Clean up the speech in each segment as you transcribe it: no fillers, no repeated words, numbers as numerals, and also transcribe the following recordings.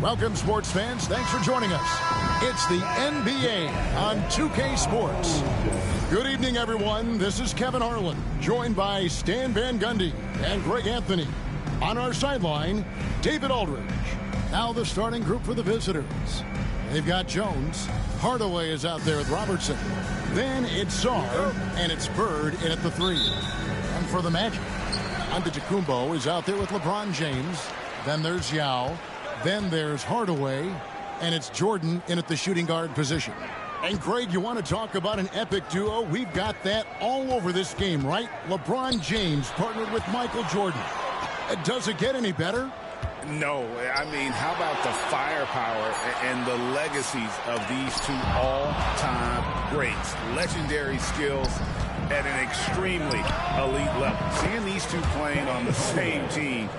Welcome, sports fans. Thanks for joining us. It's the NBA on 2K Sports. Good evening, everyone. This is Kevin Harlan, joined by Stan Van Gundy and Greg Anthony. On our sideline, David Aldridge. Now the starting group for the visitors. They've got Jones. Hardaway is out there with Robertson. Then it's Czar, and it's Bird in at the 3. And for the Magic, Antetokounmpo is out there with LeBron James. Then there's Yao. Then there's Hardaway, and it's Jordan in at the shooting guard position. And Greg, you want to talk about an epic duo? We've got that all over this game, right? LeBron James partnered with Michael Jordan. Does it get any better? No. I mean, how about the firepower and the legacies of these two all-time greats? Legendary skills at an extremely elite level. Seeing these two playing on the same team,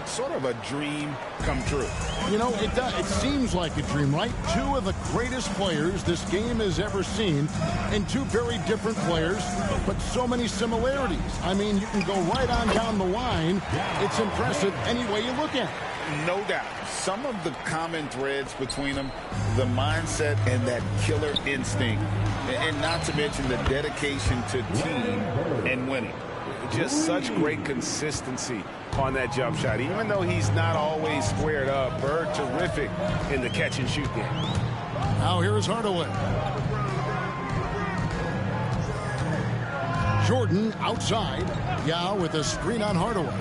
sort of a dream come true. You know, it seems like a dream, right? Two of the greatest players this game has ever seen, and two very different players, but so many similarities. I mean, you can go right on down the line. It's impressive any way you look at it. No doubt. Some of the common threads between them, the mindset and that killer instinct, and not to mention the dedication to team and winning. Just such great consistency on that jump shot. Even though he's not always squared up, Bird terrific in the catch and shoot game. Now here's Hardaway. Jordan outside. Yao with a screen on Hardaway.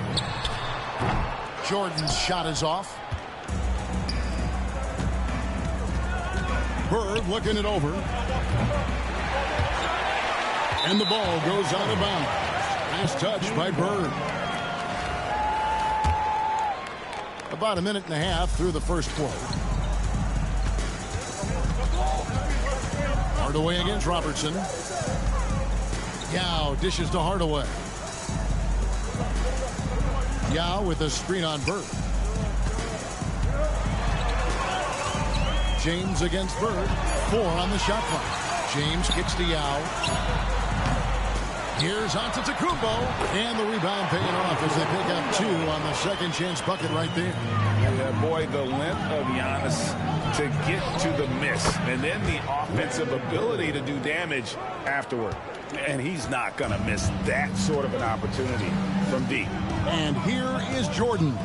Jordan's shot is off. Bird looking it over. And the ball goes out of bounds. Nice touch by Bird. About a minute and a half through the first quarter. Hardaway against Robertson. Yao dishes to Hardaway. Yao with a screen on Bird. James against Bird. 4 on the shot clock. James kicks to Yao. Here's Antetokounmpo, and the rebound paying off as they pick up 2 on the second chance bucket right there. Yeah, boy, the length of Giannis to get to the miss, and then the offensive ability to do damage afterward. And he's not going to miss that sort of an opportunity from deep. And here is Jordan,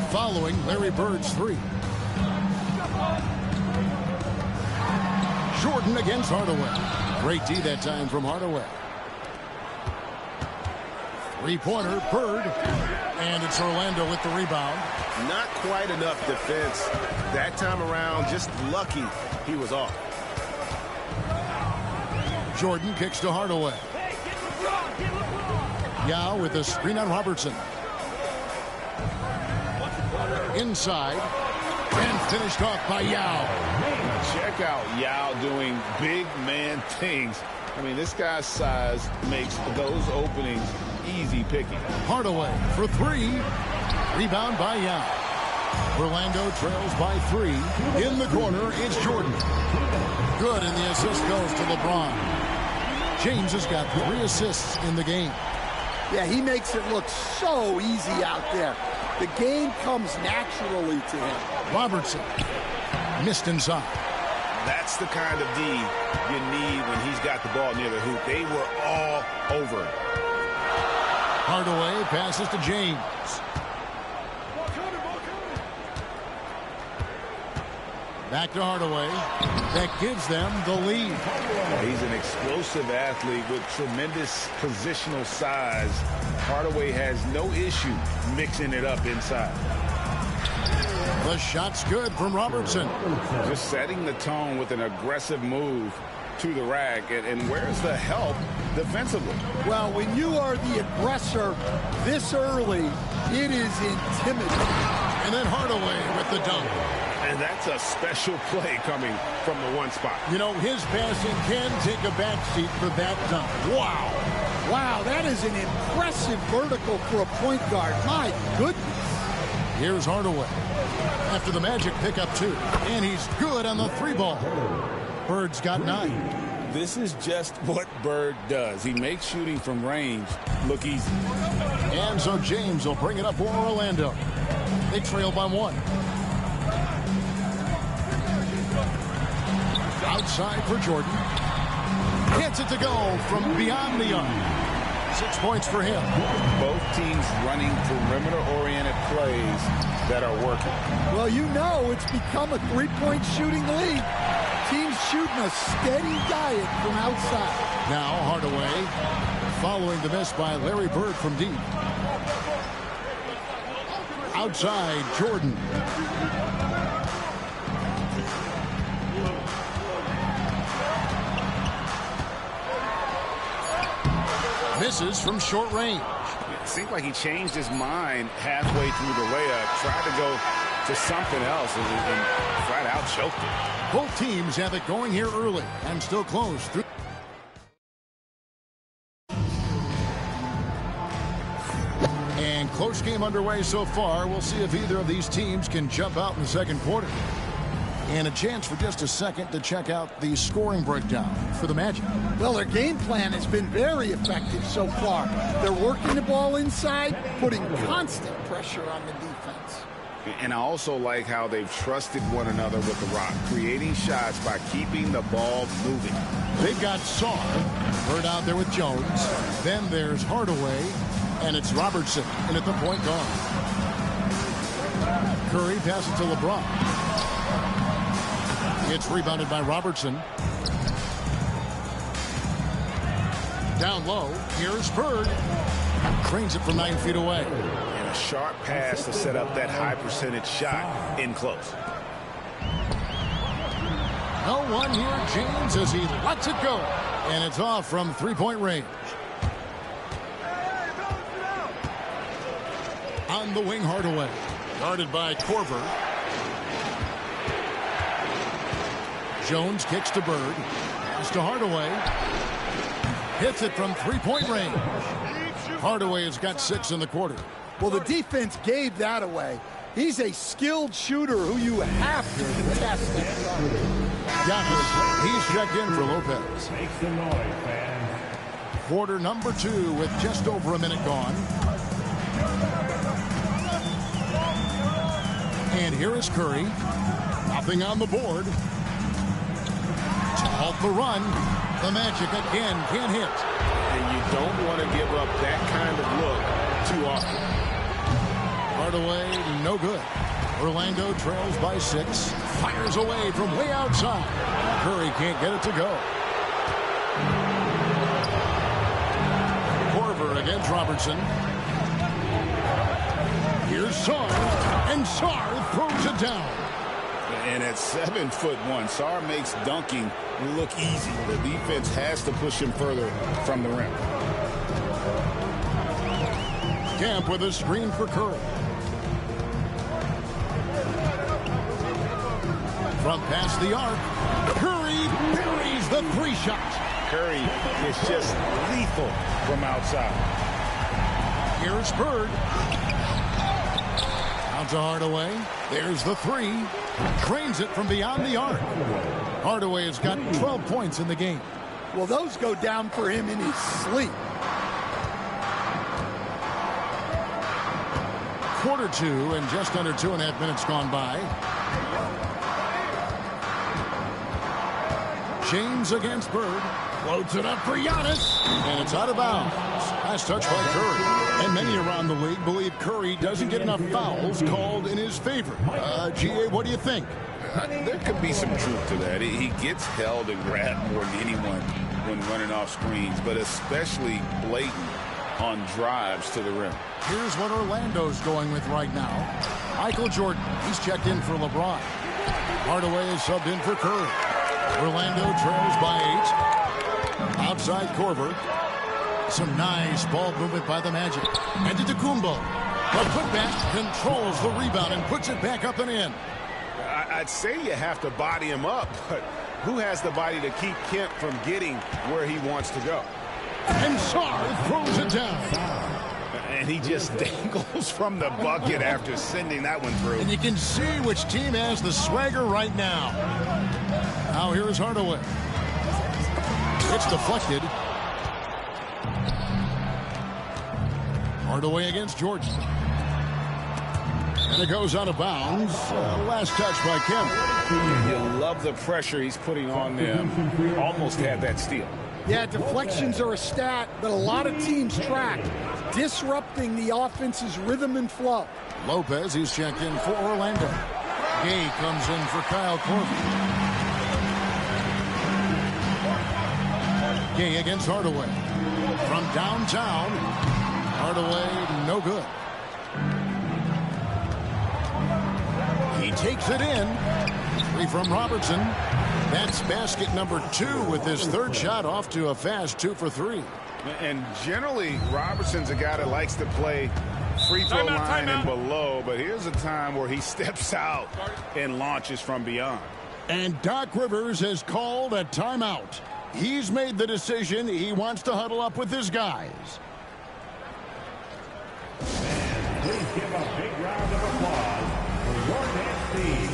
following Larry Bird's 3. Jordan against Hardaway. Great D that time from Hardaway. Three-pointer, Bird, and it's Orlando with the rebound. Not quite enough defense that time around. Just lucky he was off. Jordan kicks to Hardaway. Yao with a screen on Robertson. Inside, and finished off by Yao. Check out Yao doing big man things. I mean, this guy's size makes those openings easy picking. Hardaway for 3. Rebound by Yao. Orlando trails by 3. In the corner, it's Jordan. Good, and the assist goes to LeBron. James has got 3 assists in the game. Yeah, he makes it look so easy out there. The game comes naturally to him. Robertson missed inside. That's the kind of D you need when he's got the ball near the hoop. They were all over it. Hardaway passes to James. Back to Hardaway. That gives them the lead. He's an explosive athlete with tremendous positional size. Hardaway has no issue mixing it up inside. The shot's good from Robertson. Just setting the tone with an aggressive move to the rack. And where's the help defensively? Well, when you are the aggressor this early, it is intimidating. And then Hardaway with the dunk. And that's a special play coming from the one spot. You know, his passing can take a backseat for that dunk. Wow. Wow, that is an impressive vertical for a point guard. My goodness. Here's Hardaway. After the Magic pick up 2. And he's good on the 3-ball. Bird's got 9. This is just what Bird does. He makes shooting from range look easy. And so James will bring it up for Orlando. They trail by 1. Outside for Jordan. Gets it to go from beyond the arc. 6 points for him. Both teams running perimeter-oriented plays that are working. Well, you know it's become a three-point shooting league. Teams shooting a steady diet from outside. Now Hardaway following the miss by Larry Bird from deep. Outside, Jordan. Misses from short range. It seemed like he changed his mind halfway through the layup, tried to go to something else, and flat out choked it. Both teams have it going here early and still close through. And close game underway so far. We'll see if either of these teams can jump out in the second quarter. And a chance for just a second to check out the scoring breakdown for the Magic. Well, their game plan has been very effective so far. They're working the ball inside, putting constant pressure on the defense. And I also like how they've trusted one another with the rock, creating shots by keeping the ball moving. They've got Saw, Bird out there with Jones. Then there's Hardaway, and it's Robertson in at the point guard. Curry passes to LeBron. It's rebounded by Robertson. Down low, here's Bird. Trains it from 9 feet away. And a sharp pass to set up that high percentage shot in close. No one here, James, as he lets it go. And it's off from three-point range. On the wing, Hardaway. Guarded by Korver. Jones kicks to Bird. Pass to Hardaway. Hits it from three-point range. Hardaway has got 6 in the quarter. Well, the defense gave that away. He's a skilled shooter who you have to test. Giannis, he's checked in for Lopez. Make some noise, fans. Quarter number 2 with just over a minute gone. And here is Curry. Nothing on the board. To halt the run. The Magic again can't hit. And you don't want to give up that kind of look too often. Hardaway, no good. Orlando trails by 6. Fires away from way outside. Curry can't get it to go. Korver against Robertson. Here's Sarr. And Sarr throws it down. And at 7'1", Sarr makes dunking look easy. The defense has to push him further from the rim. Camp with a screen for Curry. From past the arc, Curry buries the 3 shot. Curry is just lethal from outside. Here's Bird. Out to Hardaway. There's the 3. Trains it from beyond the arc. Hardaway has got 12 points in the game. Well, those go down for him in his sleep. Quarter 2 and just under 2.5 minutes gone by. James against Bird. Floats it up for Giannis. And it's out of bounds. Last touch by Curry. And many around the league believe Curry doesn't get enough fouls called in his favor. GA, what do you think? There could be some truth to that. He gets held and grabbed more than anyone when running off screens, but especially blatant on drives to the rim. Here's what Orlando's going with right now. Michael Jordan, he's checked in for LeBron. Hardaway is subbed in for Curry. Orlando trails by 8. Outside Korver. Some nice ball movement by the Magic. And to Kumbo. The putback controls the rebound and puts it back up and in. I'd say you have to body him up, but who has the body to keep Kemp from getting where he wants to go? And Sarr throws it down. And he just dangles from the bucket after sending that one through. And you can see which team has the swagger right now. Now here is Hardaway. It's deflected. Hardaway against Jordan. And it goes out of bounds. Last touch by Kim. You love the pressure he's putting on them. Almost had that steal. Yeah, deflections are a stat that a lot of teams track, disrupting the offense's rhythm and flow. Lopez, he's checked in for Orlando. Gay comes in for Kyle Korver. Gay against Hardaway. From downtown, Hardaway, no good. He takes it in. 3 from Robertson. That's basket number 2 with his third shot off to a fast 2 for 3. And generally, Robertson's a guy that likes to play free throw line and below, but here's a time where he steps out and launches from beyond. And Doc Rivers has called a timeout. He's made the decision. He wants to huddle up with his guys. And please give a big round of applause for your next team.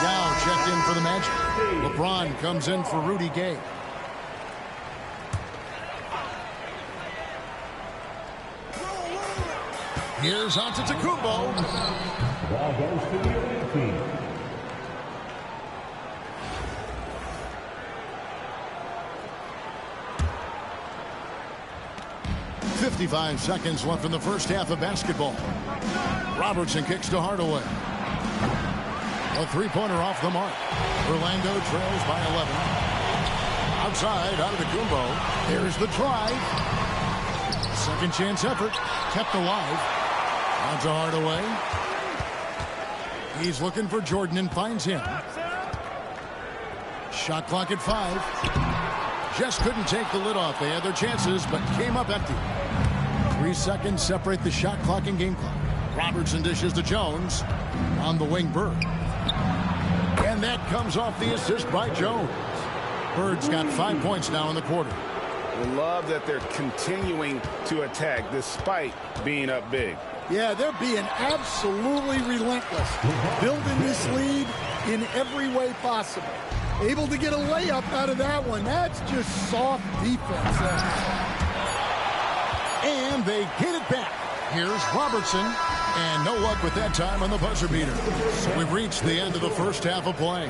Now checked in for the Magic. LeBron comes in for Rudy Gay. Here's Antetokounmpo. Ball goes to the away team. .55 seconds left in the first half of basketball. Robertson kicks to Hardaway. A three-pointer off the mark. Orlando trails by 11. Outside, Antetokounmpo. Here's the drive. Second chance effort. Kept alive. On to Hardaway. He's looking for Jordan and finds him. Shot clock at 5. Just couldn't take the lid off. They had their chances, but came up empty. 3 seconds separate the shot clock and game clock. Robertson dishes to Jones. On the wing, Bird. And that comes off the assist by Jones. Bird's got 5 points now in the quarter. Love that they're continuing to attack despite being up big. Yeah, they're being absolutely relentless, building this lead in every way possible. Able to get a layup out of that one. That's just soft defense. And they get it back. Here's Robertson. And no luck with that time on the buzzer beater. So we've reached the end of the first half of play.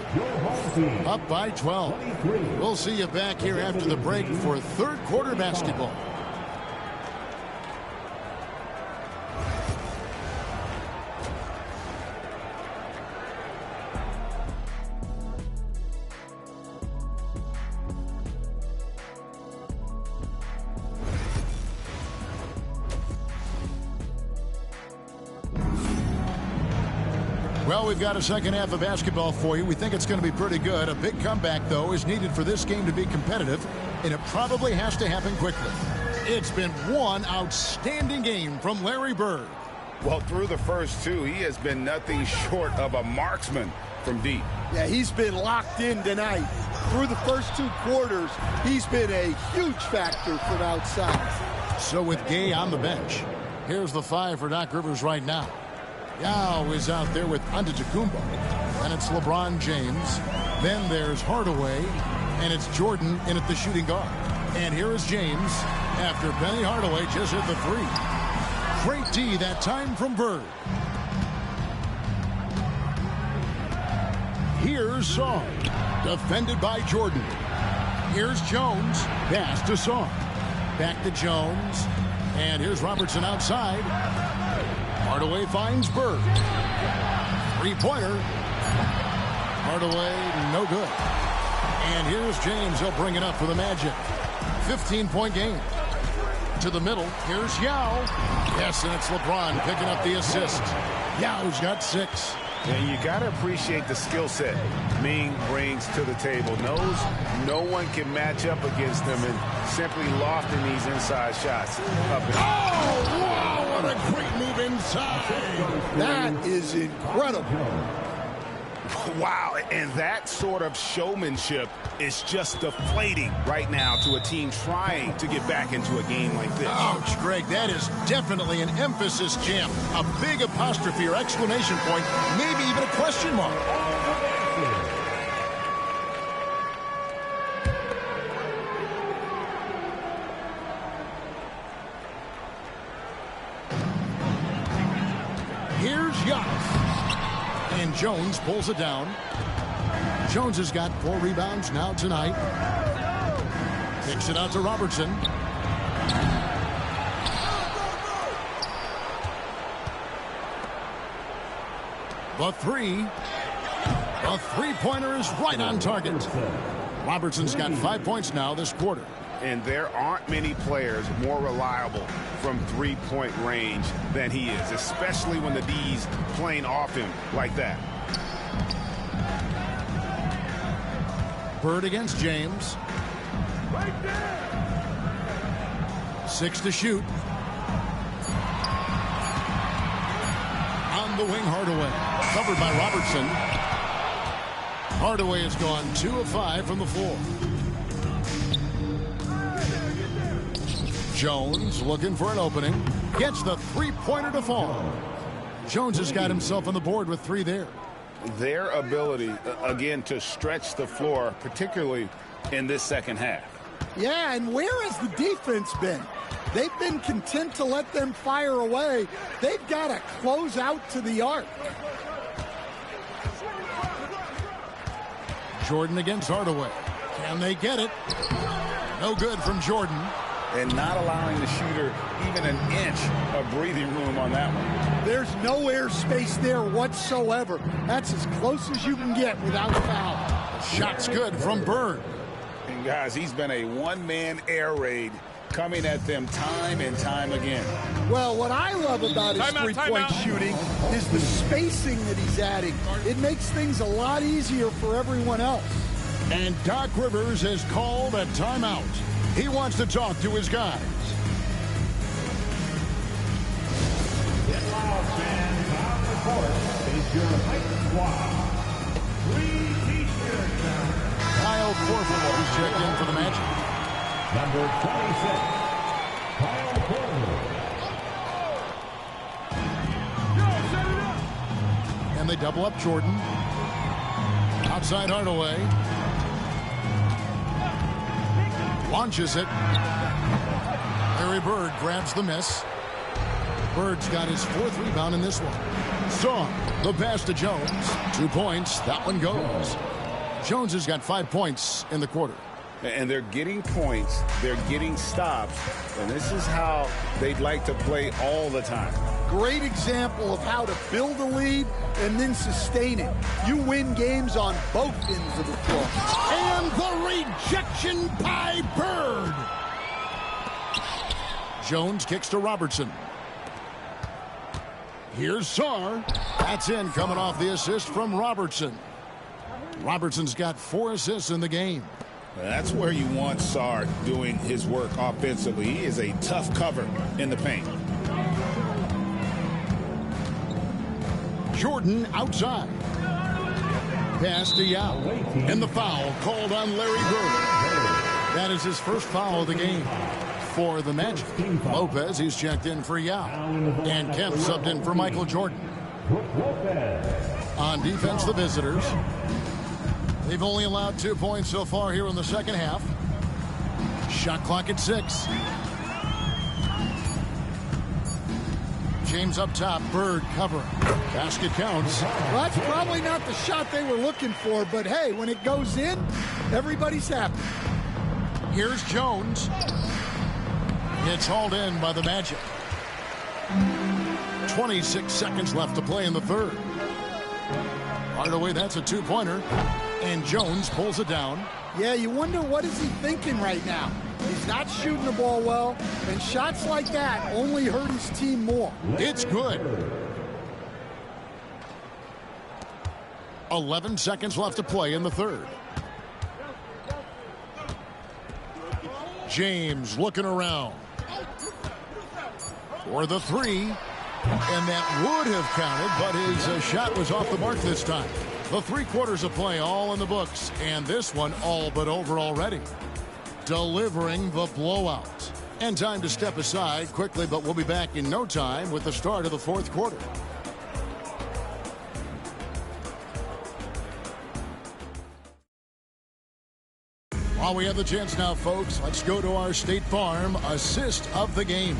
Up by 12. We'll see you back here after the break for third quarter basketball. Well, we've got a second half of basketball for you. We think it's going to be pretty good. A big comeback, though, is needed for this game to be competitive, and it probably has to happen quickly. It's been one outstanding game from Larry Bird. Well, through the first 2, he has been nothing short of a marksman from deep. Yeah, he's been locked in tonight. Through the first 2 quarters, he's been a huge factor from outside. So with Gay on the bench, here's the 5 for Doc Rivers right now. Yao is out there with Antetokounmpo. And it's LeBron James. Then there's Hardaway. And it's Jordan in at the shooting guard. And here is James after Penny Hardaway just hit the 3. Great D that time from Bird. Here's Song. Defended by Jordan. Here's Jones. Pass to Song. Back to Jones. And here's Robertson outside. Hardaway finds Bird. Three-pointer. Hardaway, no good. And here's James. He'll bring it up for the Magic. 15-point game. To the middle. Here's Yao. Yes, and it's LeBron picking up the assist. Yao's got 6. And you got to appreciate the skill set Ming brings to the table. Knows no one can match up against him and simply lofting these inside shots. Oh, wow, what a great move inside. That is incredible. Wow, and that sort of showmanship is just deflating right now to a team trying to get back into a game like this. Ouch, Greg, that is definitely an emphasis jam. A big apostrophe or exclamation point, maybe even a question mark. Jones pulls it down. Jones has got 4 rebounds now tonight. Kicks it out to Robertson. The three-pointer is right on target. Robertson's got 5 points now this quarter. And there aren't many players more reliable from three-point range than he is, especially when the D's playing off him like that. Bird against James. 6 to shoot. On the wing, Hardaway. Covered by Robertson. Hardaway has gone 2 of 5 from the floor. Jones looking for an opening. Gets the three-pointer to fall. Jones has got himself on the board with 3 there. Their ability, again, to stretch the floor, particularly in this second half. Yeah, and where has the defense been? They've been content to let them fire away. They've got to close out to the arc. Jordan against Hardaway. Can they get it? No good from Jordan. And not allowing the shooter even an inch of breathing room on that one. There's no airspace there whatsoever. That's as close as you can get without a foul. Shot's good from Bird. And guys, he's been a one-man air raid coming at them time and time again. Well, what I love about his three-point shooting is the spacing that he's adding. It makes things a lot easier for everyone else. And Doc Rivers has called a timeout. He wants to talk to his guys. Get loud, fans. On the court is your height squad. 3 T-shirts now. Kyle Korver who's checked in for the Magic. Number 26, Kyle Korver. And they double up Jordan. Outside Hardaway. Launches it. Larry Bird grabs the miss. Bird's got his 4th rebound in this one. Song, the pass to Jones. 2 points. That one goes. Jones has got 5 points in the quarter. And they're getting points. They're getting stops. And this is how they'd like to play all the time. Great example of how to build a lead and then sustain it. You win games on both ends of the floor. And the rejection by Bird. Jones kicks to Robertson. Here's Sarr. That's in, coming off the assist from Robertson. Robertson's got 4 assists in the game. That's where you want Sarr doing his work offensively. He is a tough cover in the paint. Jordan outside. Pass to Yao. And the foul called on Larry Bird. That is his first foul of the game for the Magic. Lopez, he's checked in for Yao. And Kemp subbed in for Michael Jordan. On defense, the visitors. They've only allowed 2 points so far here in the second half. Shot clock at 6. James up top, Bird covering. Basket counts. Well, that's probably not the shot they were looking for, but hey, when it goes in, everybody's happy. Here's Jones. It's hauled in by the Magic. 26 seconds left to play in the third. Hardaway, that's a 2-pointer. And Jones pulls it down. Yeah, you wonder what is he thinking right now. He's not shooting the ball well, and shots like that only hurt his team more. It's good. 11 seconds left to play in the third. James looking around for the 3. And that would have counted, but his shot was off the mark this time. The 3 quarters of play all in the books, and this one all but over already. Delivering the blowout. And time to step aside quickly, but we'll be back in no time with the start of the 4th quarter. While we have the chance now, folks, let's go to our State Farm assist of the game.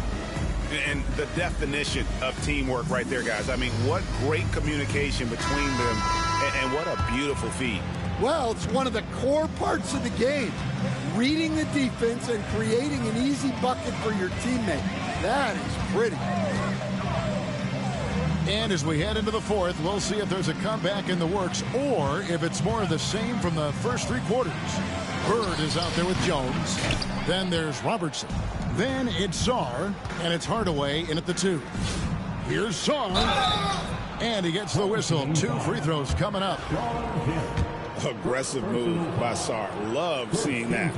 And the definition of teamwork right there, guys. I mean, what great communication between them, and what a beautiful feed. Well, it's one of the core parts of the game. Reading the defense and creating an easy bucket for your teammate. That is pretty. And as we head into the fourth, we'll see if there's a comeback in the works or if it's more of the same from the first three quarters. Bird is out there with Jones. Then there's Robertson. Then it's Sarr, and it's Hardaway in at the 2. Here's Sarr, and he gets the whistle. 2 free throws coming up. Aggressive move by Sarr. Love seeing that.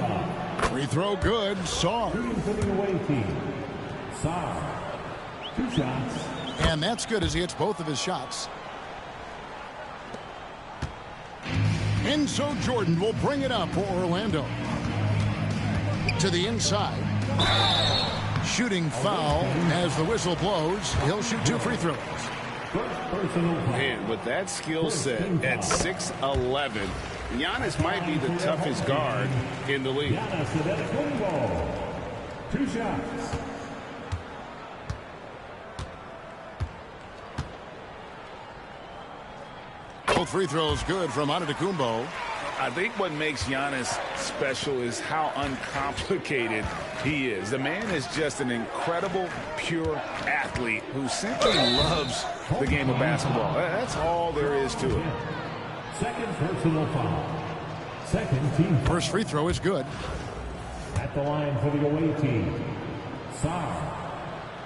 Free throw good. Sarr. Sarr. 2 shots. And that's good as he hits both of his shots. And so Jordan will bring it up for Orlando. To the inside. Shooting foul as the whistle blows. He'll shoot 2 free throws. Man, with that skill set at 6'11", Giannis might be the toughest guard in the league. 2 shots. Both free throws good from Antetokounmpo. I think what makes Giannis special is how uncomplicated he is. The man is just an incredible, pure athlete who simply loves the game of basketball. That's all there is to it. Second personal foul. Second team. First free throw is good. At the line for the away team. Sarr.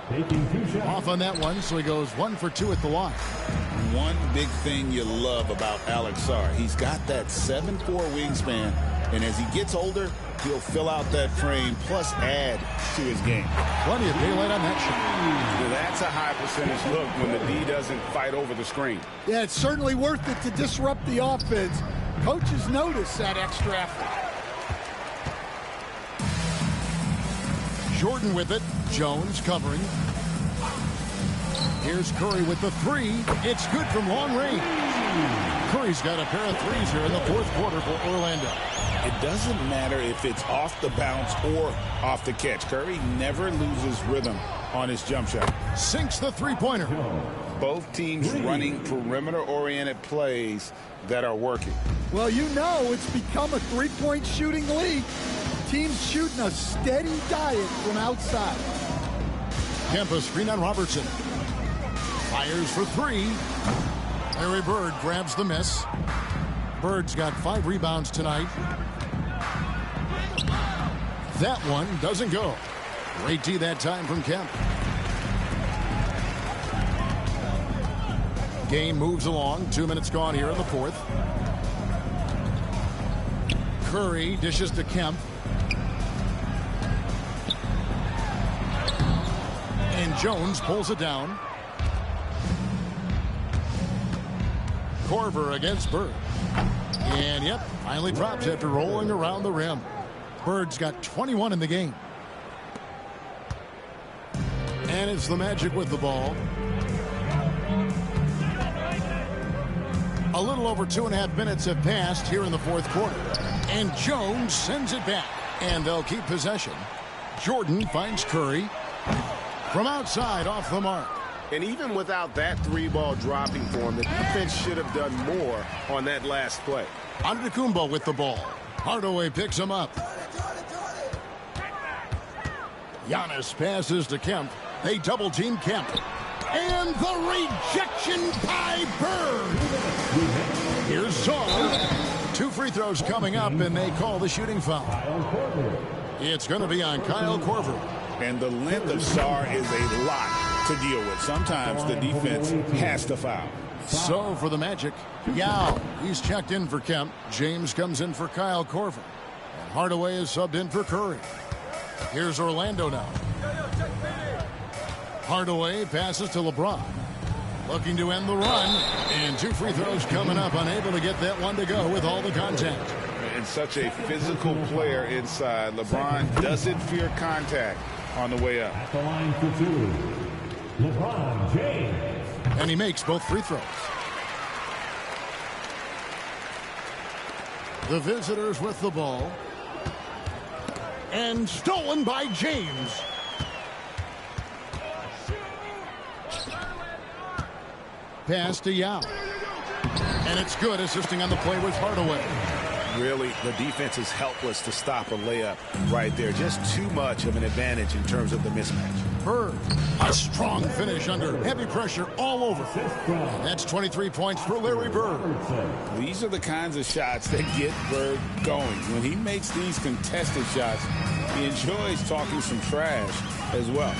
Taking 2 shots. Off on that one, so he goes 1 for 2 at the line. One big thing you love about Alex Sarr, he's got that 7'4" wingspan, and as he gets older, he'll fill out that frame plus add to his game. Plenty of daylight on that shot. That's a high percentage look when the D doesn't fight over the screen. Yeah, it's certainly worth it to disrupt the offense. Coaches notice that extra effort. Jordan with it. Jones covering. Here's Curry with the 3. It's good from long range. Curry's got a pair of 3s here in the fourth quarter for Orlando. It doesn't matter if it's off the bounce or off the catch. Curry never loses rhythm on his jump shot. Sinks the three-pointer. Both teams running perimeter-oriented plays that are working. Well, you know it's become a three-point shooting league. Teams shooting a steady diet from outside. Kempa screen on Robertson. Fires for 3. Larry Bird grabs the miss. Bird's got 5 rebounds tonight. That one doesn't go. Great D that time from Kemp. Game moves along. 2 minutes gone here in the fourth. Curry dishes to Kemp. And Jones pulls it down. Korver against Bird. And yep, finally drops after rolling around the rim. Bird's got 21 in the game. And it's the Magic with the ball. A little over 2.5 minutes have passed here in the fourth quarter. And Jones sends it back. And they'll keep possession. Jordan finds Curry. From outside, off the mark. And even without that 3-ball dropping for him, the defense should have done more on that last play. Antetokounmpo with the ball. Hardaway picks him up. Giannis passes to Kemp. They double-team Kemp. And the rejection by Bird. Here's Sarr. 2 free throws coming up, and they call the shooting foul. It's going to be on Kyle Korver. And the length of Sarr is a lot to deal with. Sometimes the defense has to foul. So for the Magic, Yao, he's checked in for Kemp. James comes in for Kyle Korver. And Hardaway is subbed in for Curry. Here's Orlando now. Hardaway passes to LeBron. Looking to end the run. And 2 free throws coming up. Unable to get that one to go with all the contact. And such a physical player inside. LeBron doesn't fear contact on the way up. At the line for 2, LeBron James. And he makes both free throws. The visitors with the ball. And stolen by James. Pass to Yao. And it's good, assisting on the play with Hardaway. Really, the defense is helpless to stop a layup right there. Just too much of an advantage in terms of the mismatch. Bird, a strong finish under heavy pressure all over. That's 23 points for Larry Bird. These are the kinds of shots that get Bird going. When he makes these contested shots, he enjoys talking some trash as well.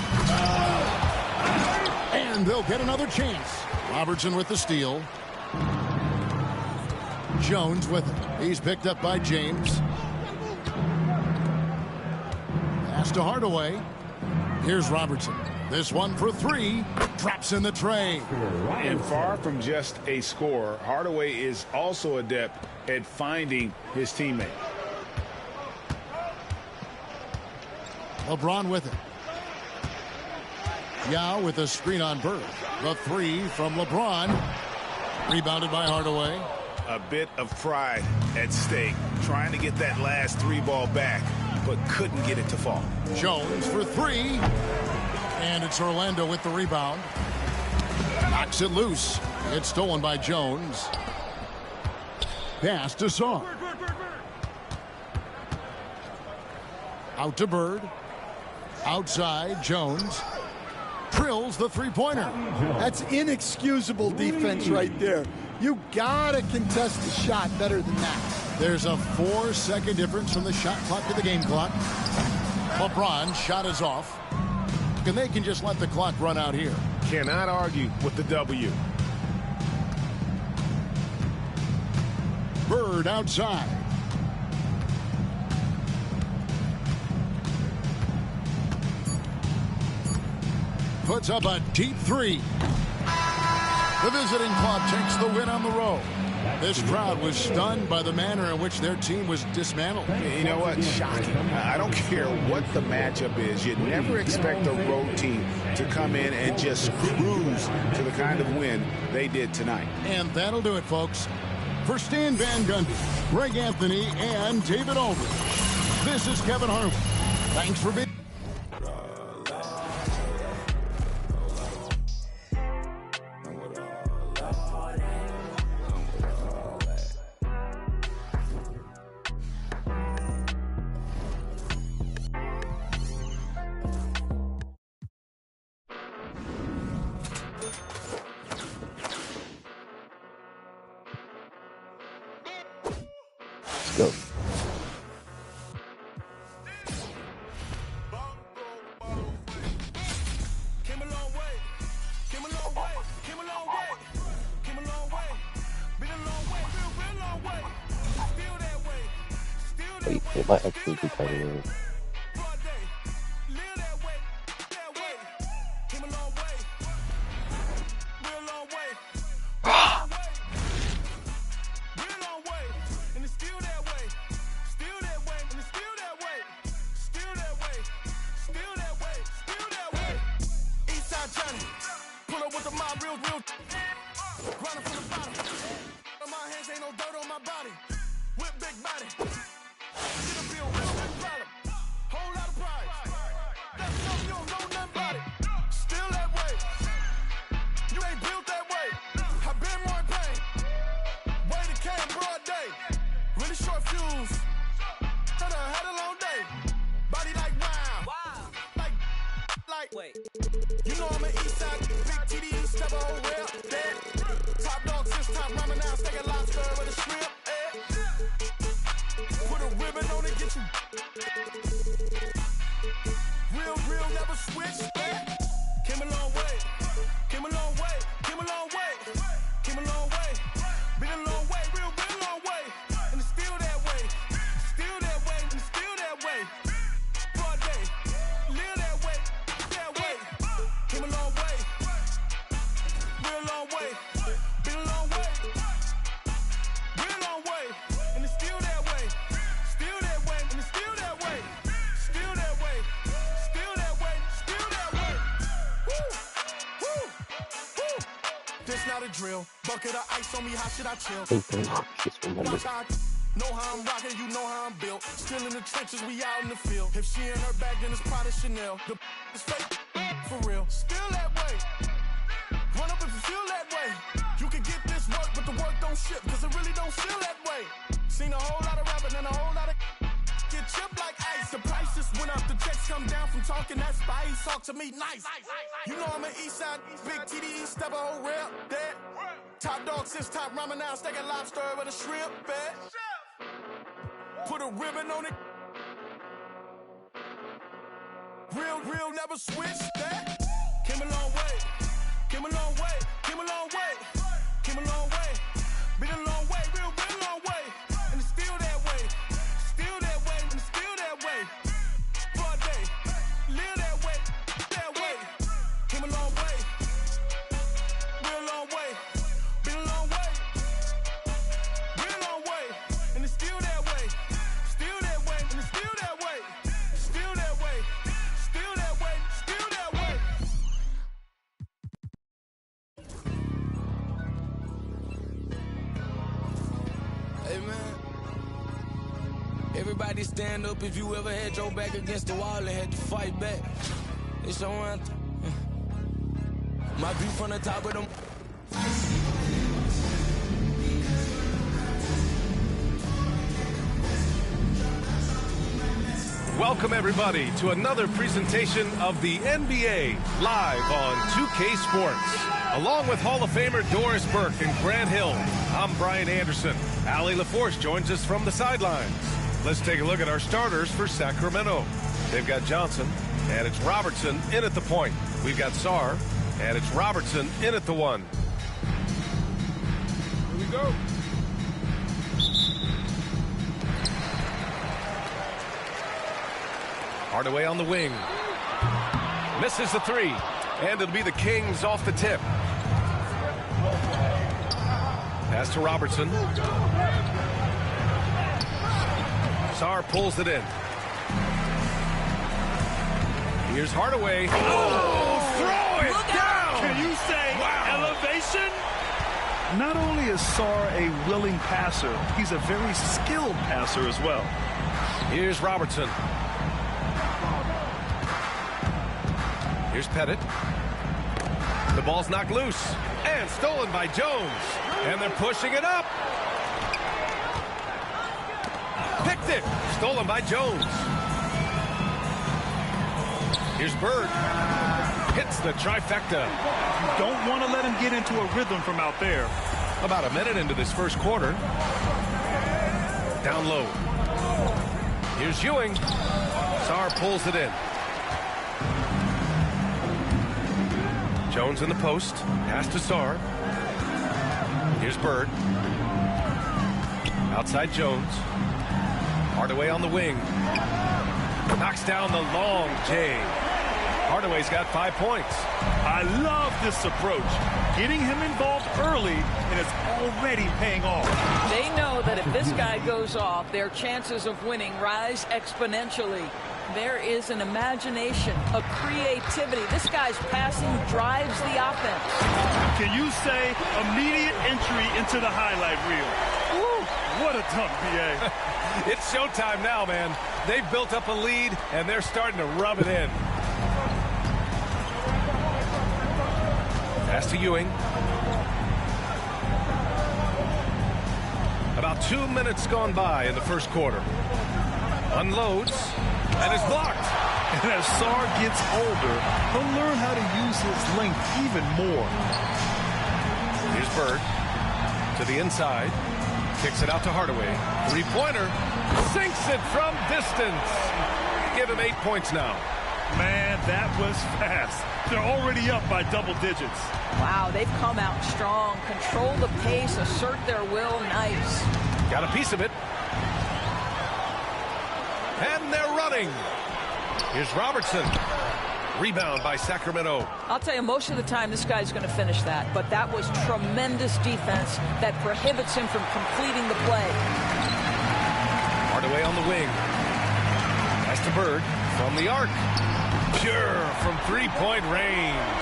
And they'll get another chance. Robertson with the steal. Jones with it. He's picked up by James. Pass to Hardaway. Here's Robertson. This one for three. Drops in the tray. And far from just a scorer, Hardaway is also adept at finding his teammate. LeBron with it. Yao with a screen on Bird. The three from LeBron. Rebounded by Hardaway. A bit of pride at stake, trying to get that last three ball back, but couldn't get it to fall. Jones for three. And it's Orlando with the rebound. Knocks it loose. It's stolen by Jones. Pass to Song. Out to Bird. Outside, Jones. Drills the three-pointer. That's inexcusable defense right there. You gotta contest the shot better than that. There's a 4-second difference from the shot clock to the game clock. LeBron's shot is off. And they can just let the clock run out here. Cannot argue with the W. Bird outside. Puts up a deep three. The visiting club takes the win on the road. This crowd was stunned by the manner in which their team was dismantled. You know what? Shocking. I don't care what the matchup is. You'd never expect a road team to come in and just cruise to the kind of win they did tonight. And that'll do it, folks. For Stan Van Gundy, Greg Anthony, and David Aldridge, this is Kevin Harlan. Thanks for being... Go. Wait, it might actually be kind of weird. You know I'm an east side, big TD, step a whole rep, dead. Top dog, 6 top ramen now, steak a lobster with a shrimp, Put a ribbon on it, get you. Real, never switch, Came a long way, came a long way, came a long way, came a long way. Been a long way, real long way. And it's still that way, still that way, and it's still that way. Broad day, live that way, that way. Came a long way, real long way. Been a long way, real long way. And it's still that way, still that way, and it's still that way. Still that way, still that way, still that way. Woo, woo, woo. This not a drill. Bucket of ice on me, how should I chill? Just remember. Watch how I know how I'm rocking, you know how I'm built. Still in the trenches, we out in the field. If she in her bag, then it's Prada Chanel. The is fake, for real. Still that way. Run up if you feel that way. ship, cause it really don't feel that way. Seen a whole lot of rapping and a whole lot of get chipped like ice. The price just went up, the checks come down from talking that spice. Talk to me nice. You know I'm an east side, big TDE, step a whole rep, that. Top dog since top ramen now, steak and lobster with a shrimp, bet. Put a ribbon on it. Real, never switch that. Came a long way, came a long way, came a long way, came a long way. Been a long way, real long way. And it's still that way, still that way, and it's still that way. For a day, live that way, that way. Came a long way, real long way. Been a long way, real long way. And it's still that way, still that way, and it's still that way. Still that way, still that way, still that way. Hey man, everybody stand up if you ever had your back against the wall and had to fight back. It's your anthem. My view from the top of them. Welcome everybody to another presentation of the NBA live on 2K Sports. Along with Hall of Famer Doris Burke and Grant Hill, I'm Brian Anderson. Allie LaForce joins us from the sidelines. Let's take a look at our starters for Sacramento. They've got Johnson, and it's Robertson in at the point. We've got Sarr, and it's Robertson in at the one. Here we go. Hardaway on the wing. Misses the three. And it'll be the Kings off the tip. Pass to Robertson. Sarr pulls it in. Here's Hardaway. Oh, throw it down! Can you say elevation? Not only is Sarr a willing passer, he's a very skilled passer as well. Here's Robertson. Here's Pettit. The ball's knocked loose and stolen by Jones. And they're pushing it up. Picked it. Stolen by Jones. Here's Bird. Hits the trifecta. You don't want to let him get into a rhythm from out there. About a minute into this first quarter. Down low. Here's Ewing. Sarr pulls it in. Jones in the post. Pass to Sarr. Here's Bird. Outside Jones. Hardaway on the wing. Knocks down the long J. Hardaway's got 5 points. I love this approach. Getting him involved early, and it's already paying off. They know that if this guy goes off, their chances of winning rise exponentially. There is an imagination, a creativity. This guy's passing drives the offense. Can you say immediate entry into the highlight reel? Woo, what a dunk, BA. It's showtime now, man. They've built up a lead, and they're starting to rub it in. Pass to Ewing. About 2 minutes gone by in the first quarter. Unloads. And is blocked. And as Sarr gets older, he'll learn how to use his length even more. Here's Bird to the inside. Kicks it out to Hardaway. Three-pointer. Sinks it from distance. Give him 8 points now. Man, that was fast. They're already up by double digits. Wow, they've come out strong. Control the pace, assert their will. Nice. Got a piece of it. And they're running. Here's Robertson. Rebound by Sacramento. I'll tell you, most of the time this guy's going to finish that, but that was tremendous defense that prohibits him from completing the play. Hardaway on the wing. Pass to Bird from the arc. Pure from three-point range.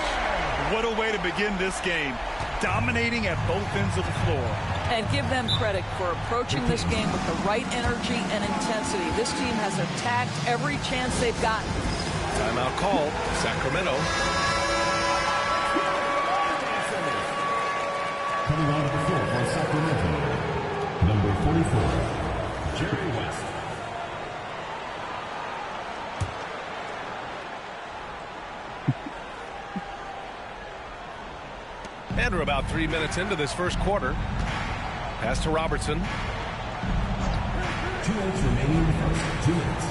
What a way to begin this game. Dominating at both ends of the floor. And give them credit for approaching this game with the right energy and intensity. This team has attacked every chance they've gotten. Timeout called. Sacramento. Coming on to the floor for Sacramento, And we're about 3 minutes into this first quarter. Pass to Robertson. 2 minutes remaining in the first. 2 minutes.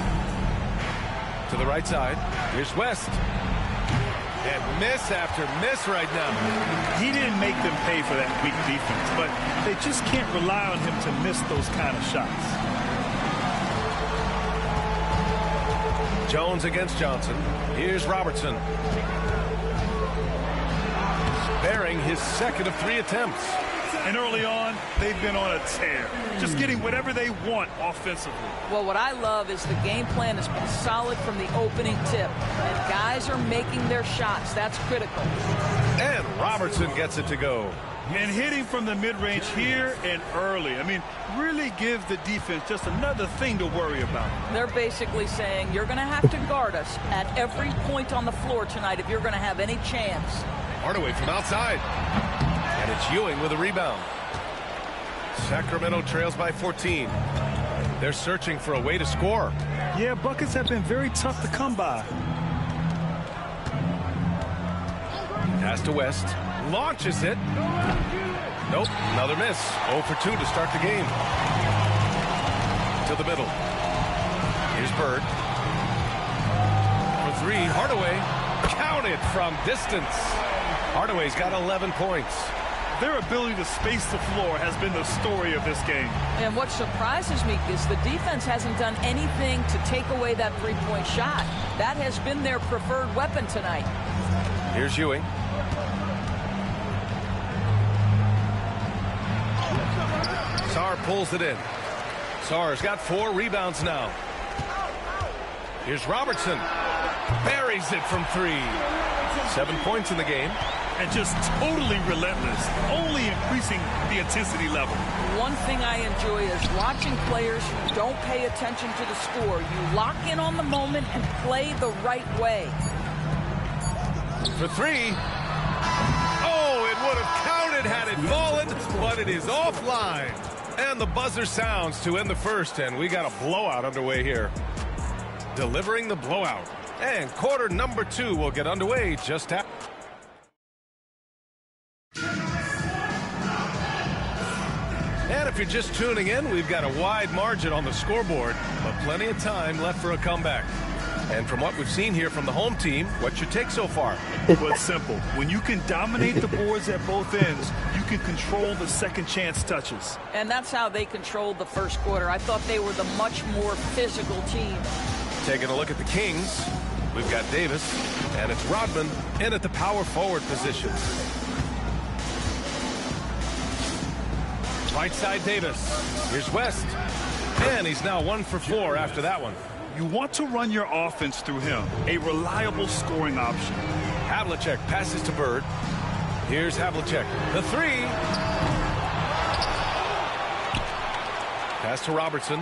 To the right side. Here's West. And miss after miss right now. He didn't make them pay for that weak defense, but they just can't rely on him to miss those kind of shots. Jones against Johnson. Here's Robertson. Sparing his second of 3 attempts. And early on, they've been on a tear. Just getting whatever they want offensively. Well, what I love is the game plan has been solid from the opening tip. And guys are making their shots. That's critical. And Robertson gets it to go. And hitting from the mid-range here and early. I mean, really give the defense just another thing to worry about. They're basically saying you're going to have to guard us at every point on the floor tonight if you're going to have any chance. Hardaway from outside. And it's Ewing with a rebound. Sacramento trails by 14. They're searching for a way to score. Yeah, buckets have been very tough to come by. Pass to West. Launches it. Nope, another miss. 0 for 2 to start the game. To the middle. Here's Bird. For 3, Hardaway. Counted from distance. Hardaway's got 11 points. Their ability to space the floor has been the story of this game. And what surprises me is the defense hasn't done anything to take away that three-point shot. That has been their preferred weapon tonight. Here's Ewing. Sarr pulls it in. Sarr's got 4 rebounds now. Here's Robertson. Buries it from 3. 7 points in the game. And just totally relentless, only increasing the intensity level. One thing I enjoy is watching players who don't pay attention to the score. You lock in on the moment and play the right way. For 3. Oh, it would have counted had it fallen, but it is offline. And the buzzer sounds to end the first, and we got a blowout underway here. Delivering the blowout. And quarter number 2 will get underway just after. And if you're just tuning in, we've got a wide margin on the scoreboard, but plenty of time left for a comeback. And from what we've seen here from the home team, what's your take so far? Well, it's simple. When you can dominate the boards at both ends, you can control the second chance touches. And that's how they controlled the first quarter. I thought they were the much more physical team. Taking a look at the Kings, we've got Davis, and it's Rodman in at the power forward position. Right side Davis. Here's West. And he's now 1 for 4 after that one. You want to run your offense through him. A reliable scoring option. Havlicek passes to Bird. Here's Havlicek. The 3. Pass to Robertson.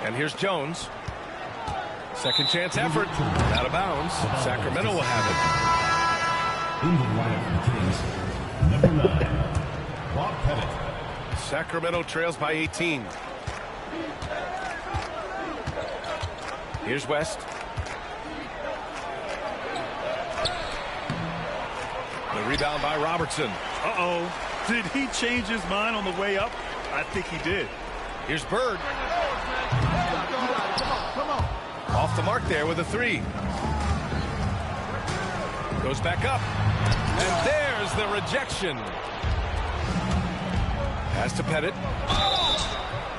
And here's Jones. Second chance effort. Out of bounds. Sacramento will have it. In the lineup for the Kings, number 9, Bob Pettit. Sacramento trails by 18. Here's West. The rebound by Robertson. Uh-oh. Did he change his mind on the way up? I think he did. Here's Bird. Off the mark there with a 3. Goes back up. And there's the rejection. Pass to Pettit.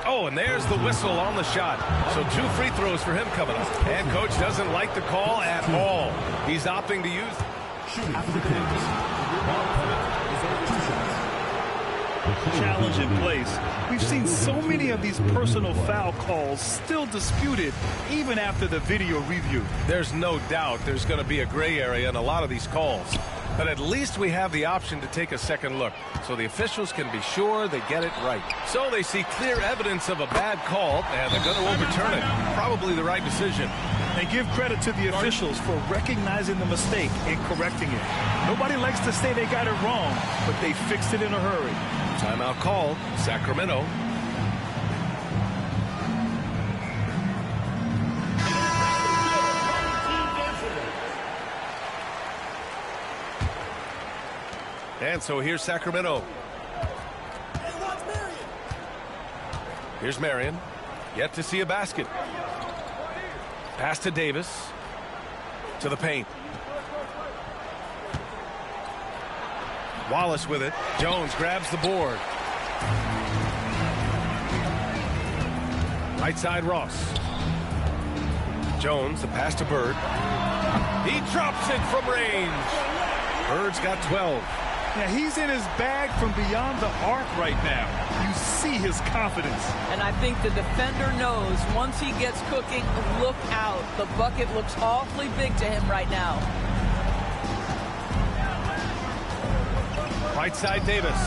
Oh, and there's the whistle on the shot. So 2 free throws for him coming up. And coach doesn't like the call at all. He's opting to use. Shooting for the Kings, Bob Pettit is over 2 shots. Challenge in place. We've seen so many of these personal foul calls still disputed even after the video review. There's no doubt there's going to be a gray area in a lot of these calls. But at least we have the option to take a second look, so the officials can be sure they get it right. So they see clear evidence of a bad call, and they're going to overturn it. Probably the right decision. And give credit to the officials for recognizing the mistake and correcting it. Nobody likes to say they got it wrong, but they fixed it in a hurry. Timeout called. Sacramento. And so here's Sacramento. Here's Marion. Yet to see a basket. Pass to Davis. To the paint. Wallace with it. Jones grabs the board. Right side Ross. Jones, the pass to Bird. He drops it from range. Bird's got 12. Yeah, he's in his bag from beyond the arc right now. You see his confidence. And I think the defender knows once he gets cooking, look out. The bucket looks awfully big to him right now. Right side Davis.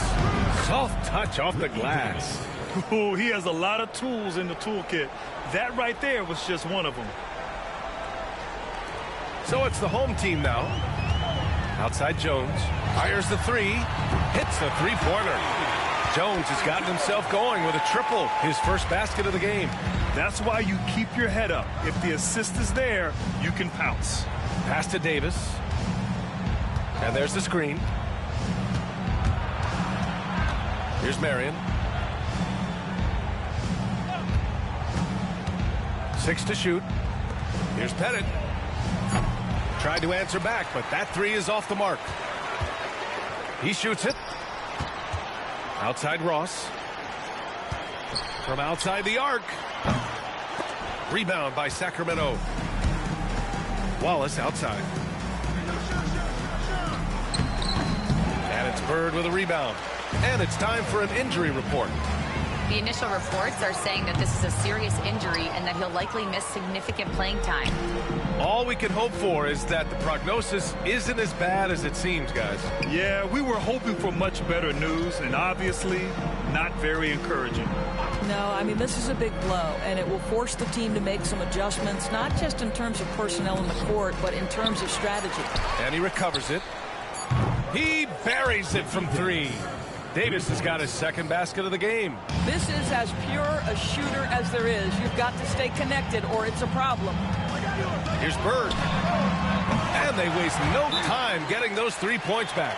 Soft touch off the glass. Oh, he has a lot of tools in the toolkit. That right there was just one of them. So it's the home team now. Outside Jones. Fires the three. Hits the three-pointer. Jones has gotten himself going with a triple. His first basket of the game. That's why you keep your head up. If the assist is there, you can pounce. Pass to Davis. And there's the screen. Here's Marion. 6 to shoot. Here's Pettit. Tried to answer back, but that three is off the mark. He shoots it. Outside Ross. From outside the arc. Rebound by Sacramento. Wallace outside. And it's Bird with a rebound. And it's time for an injury report. The initial reports are saying that this is a serious injury and that he'll likely miss significant playing time. All we can hope for is that the prognosis isn't as bad as it seems, guys. Yeah, we were hoping for much better news, and obviously not very encouraging. No, I mean, this is a big blow, and it will force the team to make some adjustments, not just in terms of personnel in the court, but in terms of strategy. And he recovers it. He buries it from three. Davis has got his second basket of the game. This is as pure a shooter as there is. You've got to stay connected or it's a problem. Here's Bird. And they waste no time getting those 3 points back.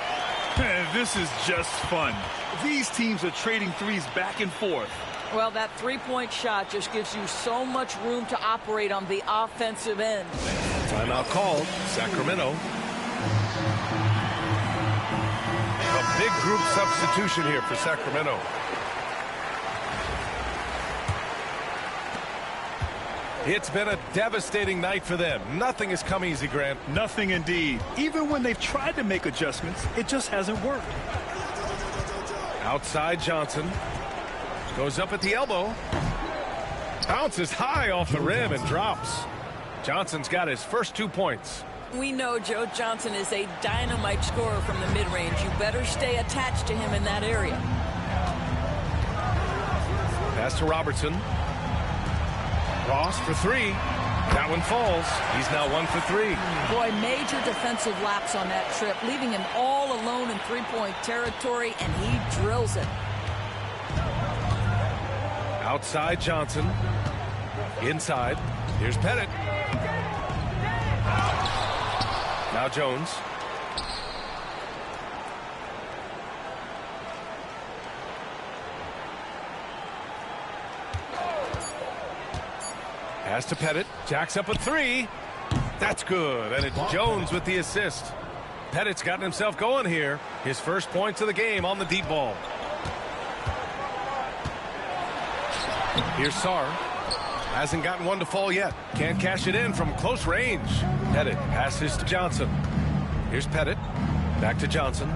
This is just fun. These teams are trading threes back and forth. Well, that three-point shot just gives you so much room to operate on the offensive end. Timeout called. Sacramento. A big group substitution here for Sacramento. It's been a devastating night for them. Nothing has come easy, Grant. Nothing indeed. Even when they've tried to make adjustments, it just hasn't worked. Outside Johnson. Goes up at the elbow. Bounces high off the rim and drops. Johnson's got his first 2 points. We know Joe Johnson is a dynamite scorer from the mid-range. You better stay attached to him in that area. Pass to Robertson. Ross for three. That one falls. He's now 1 for 3. Boy, major defensive lapse on that trip, leaving him all alone in three-point territory, and he drills it. Outside Johnson. Inside. Here's Pettit. Now Jones. Pass to Pettit. Jacks up a three. That's good. And it's Jones with the assist. Pettit's gotten himself going here. His first points of the game on the deep ball. Here's Sarr. Hasn't gotten one to fall yet. Can't cash it in from close range. Pettit passes to Johnson. Here's Pettit. Back to Johnson.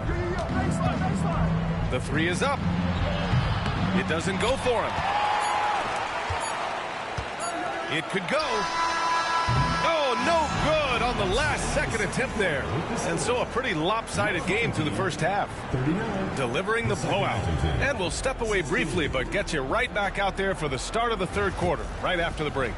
The three is up. It doesn't go for him. It could go. Oh, no good on the last second attempt there. And so a pretty lopsided game through the first half. Delivering the blowout. And we'll step away briefly, but get you right back out there for the start of the third quarter, right after the break.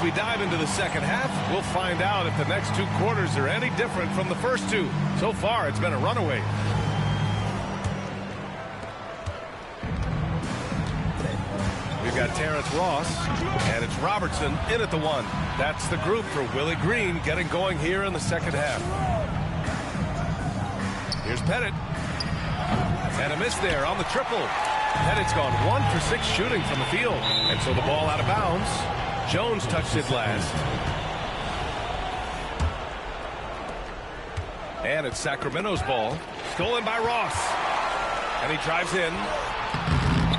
As we dive into the second half, we'll find out if the next 2 quarters are any different from the first 2. So far, it's been a runaway. We've got Terrence Ross, and it's Robertson in at the 1. That's the group for Willie Green getting going here in the second half. Here's Pettit. And a miss there on the triple. Pettit's gone 1 for 6 shooting from the field. And so the ball out of bounds. Jones touched it last. And it's Sacramento's ball. Stolen by Ross. And he drives in.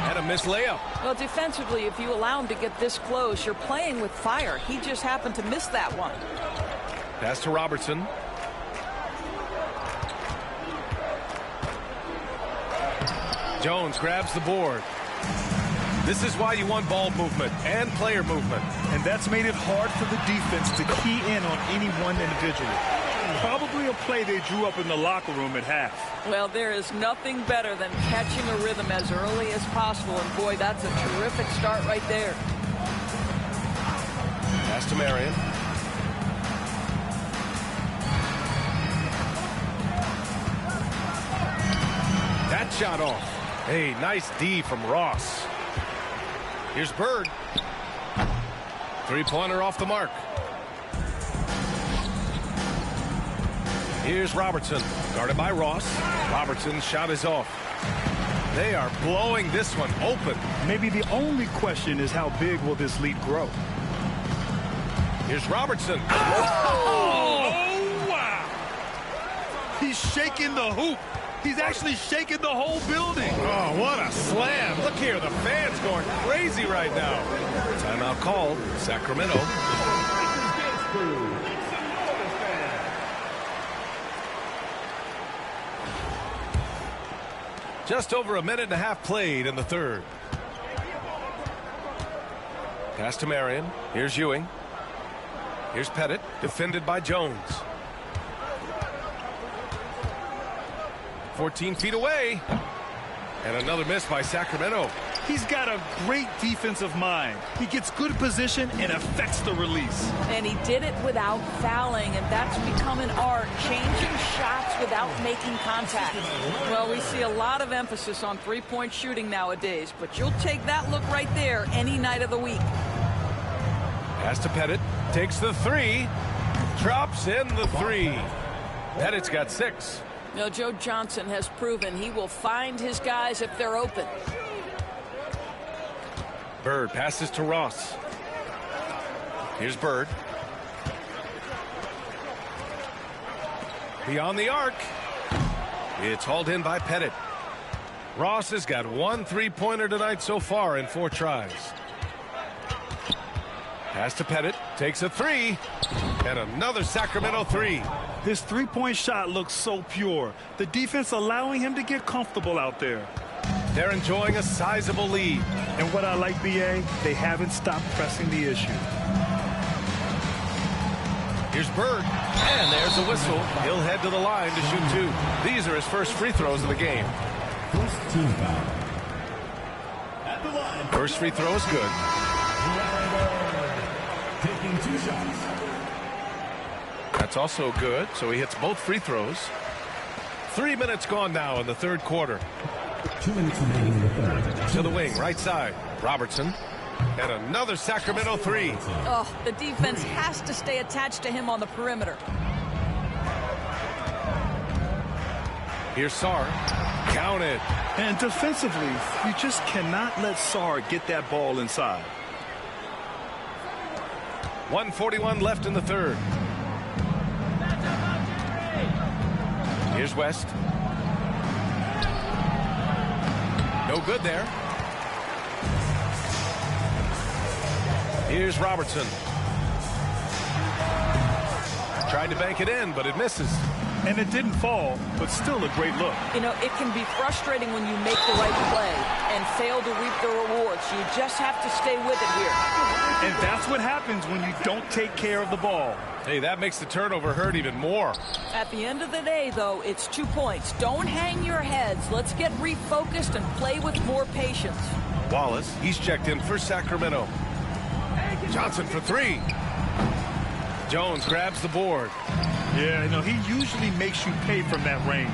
And a missed layup. Well, defensively, if you allow him to get this close, you're playing with fire. He just happened to miss that one. Pass to Robertson. Jones grabs the board. This is why you want ball movement and player movement. And that's made it hard for the defense to key in on any one individual. Probably a play they drew up in the locker room at half. Well, there is nothing better than catching a rhythm as early as possible. And, boy, that's a terrific start right there. Pass to Marion. That shot off. Hey, nice D from Ross. Here's Bird. 3-pointer off the mark. Here's Robertson, guarded by Ross. Robertson's shot is off. They are blowing this one open. Maybe the only question is how big will this lead grow? Here's Robertson. Oh, wow! He's shaking the hoop. He's actually shaking the whole building. Oh, what a slam. Look here, the fans going crazy right now. Timeout called. Sacramento. Just over a minute and a half played in the third. Pass to Marion. Here's Ewing. Here's Pettit, defended by Jones. 14 feet away. And another miss by Sacramento. He's got a great defensive mind. He gets good position and affects the release. And he did it without fouling, and that's become an art, changing shots without making contact. Well, we see a lot of emphasis on three-point shooting nowadays, but you'll take that look right there any night of the week. Pass to Pettit. Takes the 3. Drops in the 3. Pettit's got 6. Now, Joe Johnson has proven he will find his guys if they're open. Bird passes to Ross. Here's Bird. Beyond the arc. It's hauled in by Pettit. Ross has got 1 3-pointer tonight so far in 4 tries. Pass to Pettit. Takes a 3. And another Sacramento 3. His three-point shot looks so pure. The defense allowing him to get comfortable out there. They're enjoying a sizable lead. And what I like, BA, they haven't stopped pressing the issue. Here's Bird. And there's a whistle. He'll head to the line to shoot 2. These are his first free throws of the game. First team foul. At the line. First free throw is good. Taking 2 shots. That's also good, so he hits both free throws. 3 minutes gone now in the third quarter. 2 minutes remaining in the third. To the wing, right side. Robertson. And another Sacramento 3. Oh, the defense has to stay attached to him on the perimeter. Here's Sarr. Count it. And defensively, you just cannot let Sarr get that ball inside. 1:41 left in the third. Here's West. No good there. Here's Robertson. Tried to bank it in, but it misses. And it didn't fall, but still a great look. You know, it can be frustrating when you make the right play and fail to reap the rewards. You just have to stay with it here. And that's what happens when you don't take care of the ball. Hey, that makes the turnover hurt even more. At the end of the day, though, it's 2 points. Don't hang your heads. Let's get refocused and play with more patience. Wallace, he's checked in for Sacramento. Johnson for three. Jones grabs the board. Yeah, he usually makes you pay from that range.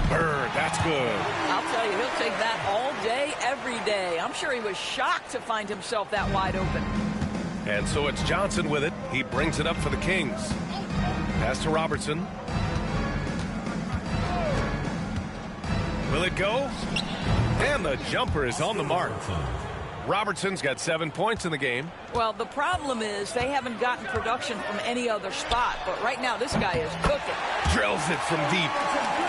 Bird, that's good. I'll tell you, he'll take that all day, every day. I'm sure he was shocked to find himself that wide open. And so it's Johnson with it. He brings it up for the Kings. Pass to Robertson. Will it go? And the jumper is on the mark. Robertson's got 7 points in the game. Well, the problem is they haven't gotten production from any other spot. But right now, this guy is cooking. Drills it from deep.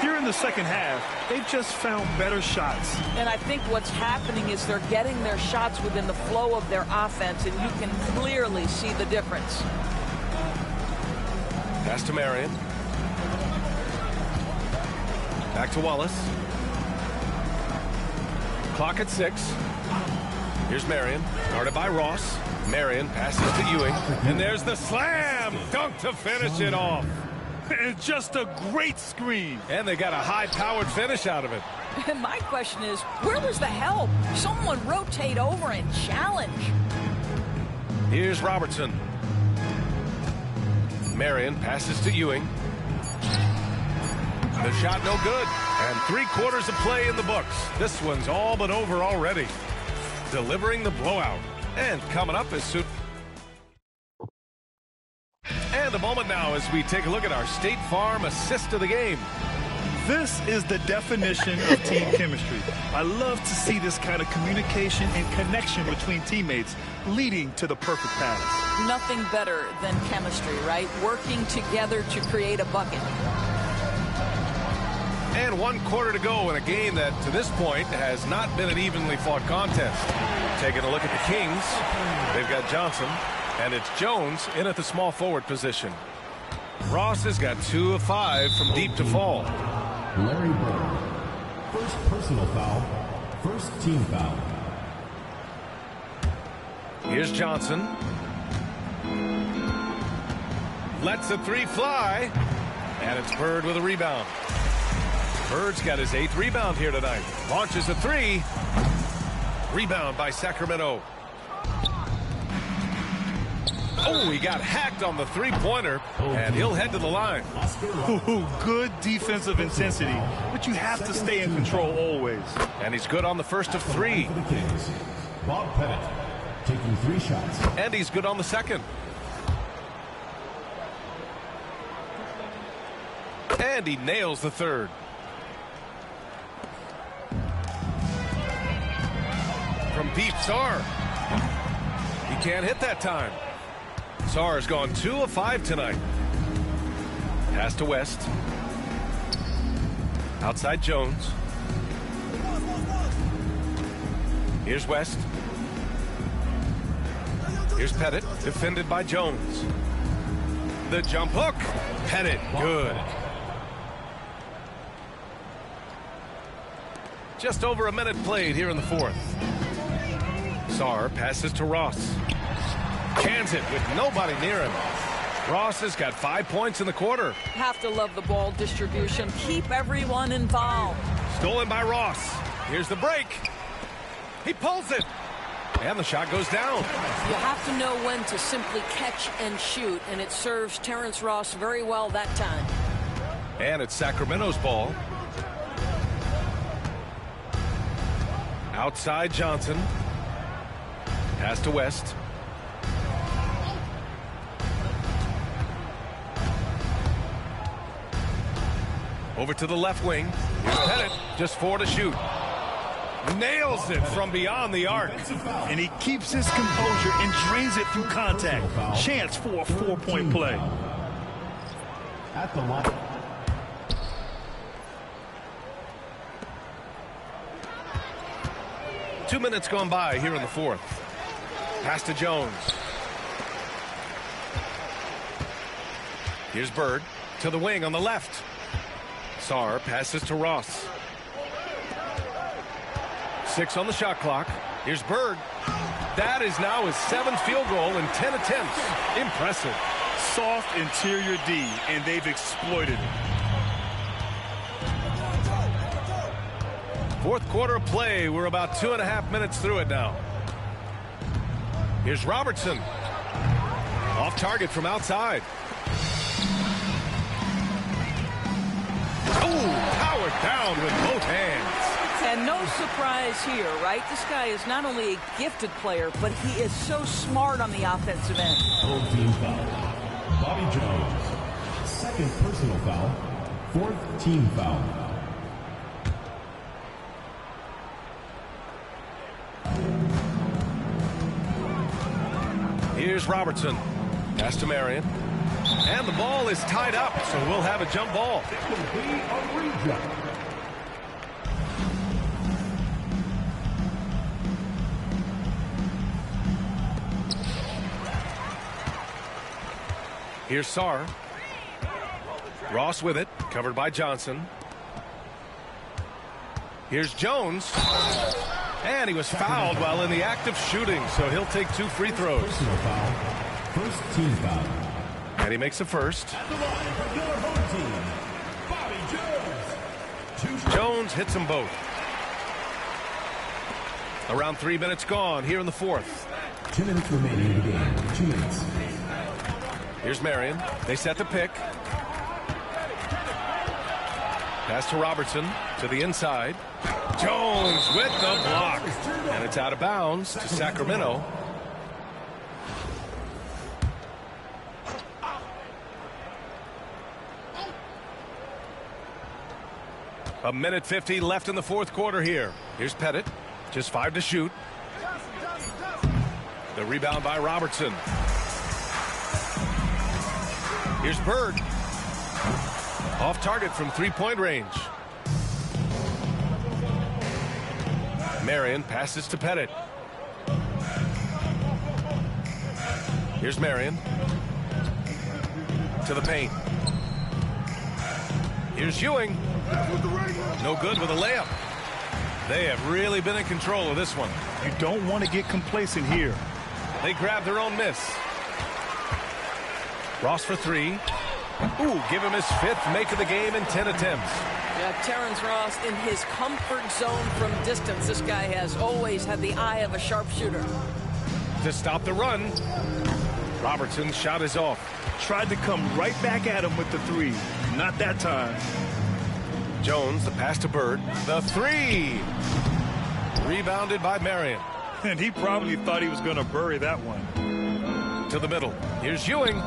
Here in the second half, they've just found better shots. And I think what's happening is they're getting their shots within the flow of their offense, and you can clearly see the difference. Pass to Marion. Back to Wallace. Clock at 6. Here's Marion, guarded by Ross. Marion passes to Ewing, and there's the slam dunk to finish it off. And just a great screen. And they got a high-powered finish out of it. And my question is, where was the help? Someone rotate over and challenge. Here's Robertson. Marion passes to Ewing. The shot no good. And 3/4 of play in the books. This one's all but over already. Delivering the blowout. And coming up is soon. And a moment now as we take a look at our State Farm assist of the game. This is the definition of team chemistry. I love to see this kind of communication and connection between teammates leading to the perfect pass. Nothing better than chemistry, right? Working together to create a bucket. And 1/4 to go in a game that, to this point, has not been an evenly fought contest. Taking a look at the Kings, they've got Johnson, and it's Jones in at the small forward position. Ross has got 2 of 5 from deep to fall. Larry Bird. First personal foul. First team foul. Here's Johnson. Lets the three fly. And it's Bird with a rebound. Bird's got his 8th rebound here tonight. Launches a 3. Rebound by Sacramento. Oh, he got hacked on the 3-pointer, and he'll head to the line. Ooh, good defensive intensity, but you have to stay in control always. And he's good on the first of 3. Bob Pettit taking 3 shots. And he's good on the second. And he nails the 3rd. From deep, Sarr. He can't hit that time. Sarr's gone 2 of 5 tonight. Pass to West. Outside Jones. Here's West. Here's Pettit, defended by Jones. The jump hook. Pettit, good. Just over a minute played here in the 4th. Sarr passes to Ross. Cans it with nobody near him. Ross has got 5 points in the quarter. Have to love the ball distribution. Keep everyone involved. Stolen by Ross. Here's the break. He pulls it. And the shot goes down. You have to know when to simply catch and shoot, and it serves Terrence Ross very well that time. And it's Sacramento's ball. Outside Johnson. Pass to West. Over to the left wing. Here's Pettit. Just 4 to shoot. Nails it from beyond the arc. And he keeps his composure and drains it through contact. Chance for a 4-point play. At the line. Two minutes gone by here in the 4th. Pass to Jones. Here's Bird to the wing on the left. Sarr passes to Ross. 6 on the shot clock. Here's Bird. That is now his 7th field goal in 10 attempts. Impressive. Soft interior D, and they've exploited it. 4th quarter of play. We're about 2.5 minutes through it now. Here's Robertson. Off target from outside. Oh, powered down with both hands. And no surprise here, right? This guy is not only a gifted player, but he is so smart on the offensive end. Full team foul. Bobby Jones. Second personal foul. Fourth team foul. Here's Robertson. Pass to Marion. And the ball is tied up, so we'll have a jump ball. It will be a reject. Here's Sarr. Ross with it, covered by Johnson. Here's Jones. And he was fouled while in the act of shooting, so he'll take 2 free throws. Personal foul. First team foul. And he makes a first. At the line for your home team, Bobby Jones. Jones hits them both. Around 3 minutes gone here in the fourth. 2 minutes remaining in the game. 2 minutes. Here's Marion. They set the pick. Pass to Robertson to the inside. Jones with the block. And it's out of bounds to Sacramento. A minute 50 left in the fourth quarter here. Here's Pettit. Just 5 to shoot. The rebound by Robertson. Here's Bird. Off target from 3-point range. Marion passes to Pettit. Here's Marion. To the paint. Here's Ewing. No good with a layup. They have really been in control of this one. You don't want to get complacent here. They grab their own miss. Ross for 3. Ooh, give him his 5th make of the game in 10 attempts. Yeah, Terrence Ross in his comfort zone from distance. This guy has always had the eye of a sharpshooter. To stop the run, Robertson's shot is off. Tried to come right back at him with the 3. Not that time. Jones, the pass to Bird. The 3. Rebounded by Marion. And he probably thought he was going to bury that one. To the middle. Here's Ewing.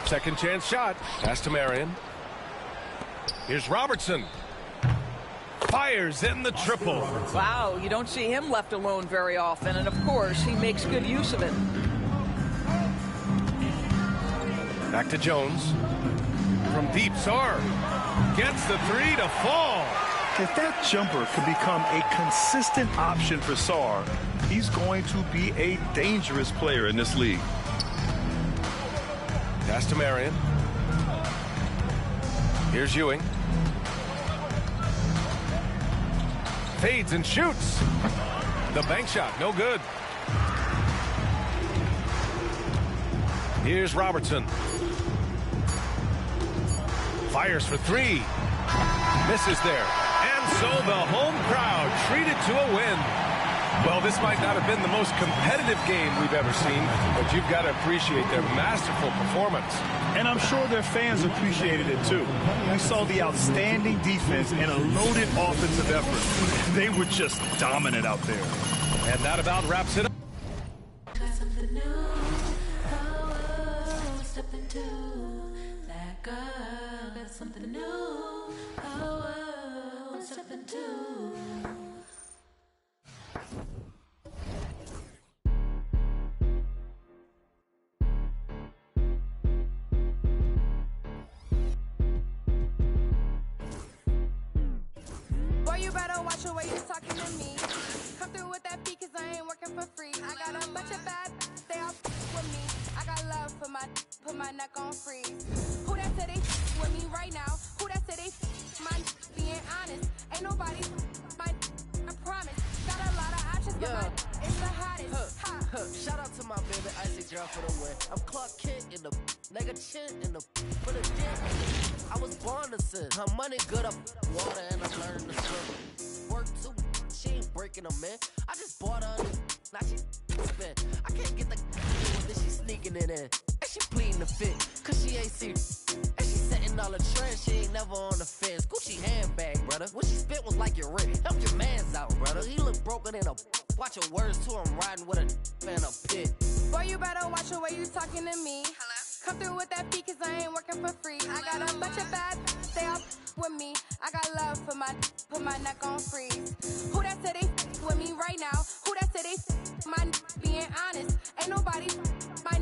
Second chance shot. Pass to Marion. Here's Robertson. Fires in the triple. Wow, you don't see him left alone very often. And, of course, he makes good use of it. Back to Jones. From deep, Sarr gets the 3 to fall. If that jumper could become a consistent option for Sarr, he's going to be a dangerous player in this league. Pass to Marion. Here's Ewing. Fades and shoots. The bank shot, no good. Here's Robertson. Fires for 3. Misses there. And so the home crowd treated to a win. Well, this might not have been the most competitive game we've ever seen, but you've got to appreciate their masterful performance. And I'm sure their fans appreciated it too. We saw the outstanding defense and a loaded offensive effort. They were just dominant out there. And that about wraps it up. Got something new. Oh, step into that girl. Got something new. Oh, step into. Boy, you better watch the way you talking to me. Come through with that fee, cause I ain't working for free. I got a bunch of bad, they all with me. I got love for put my neck on freeze. Who that said they with me right now? Who that said they my being honest? Ain't nobody my, I promise. Got a lot of options, but my it's the hottest. Shout out to my baby icy girl for the win. I'm Clark Kent in the nigga chin in the for the dick. I was born to sin. Her money good up water and I'm learning to swim. Work too, she ain't breaking them in. I just bought her a new, now she spin. I can't get the that she sneaking it in. And she pleading the fit, cause she ain't serious. And she setting all the trends, she ain't never on the fence. Gucci handbag, brother. What she spit was like your rent. Help your mans out, brother. He look broken in a watch your words to him riding with a in a pit. Boy, you better watch the way you talking to me. Hello? Come through with that fee, cause I ain't working for free. I got a bunch of bad, they all with me. I got love for my, put my neck on freeze. Who that said they with me right now? Who that said they my being honest? Ain't nobody my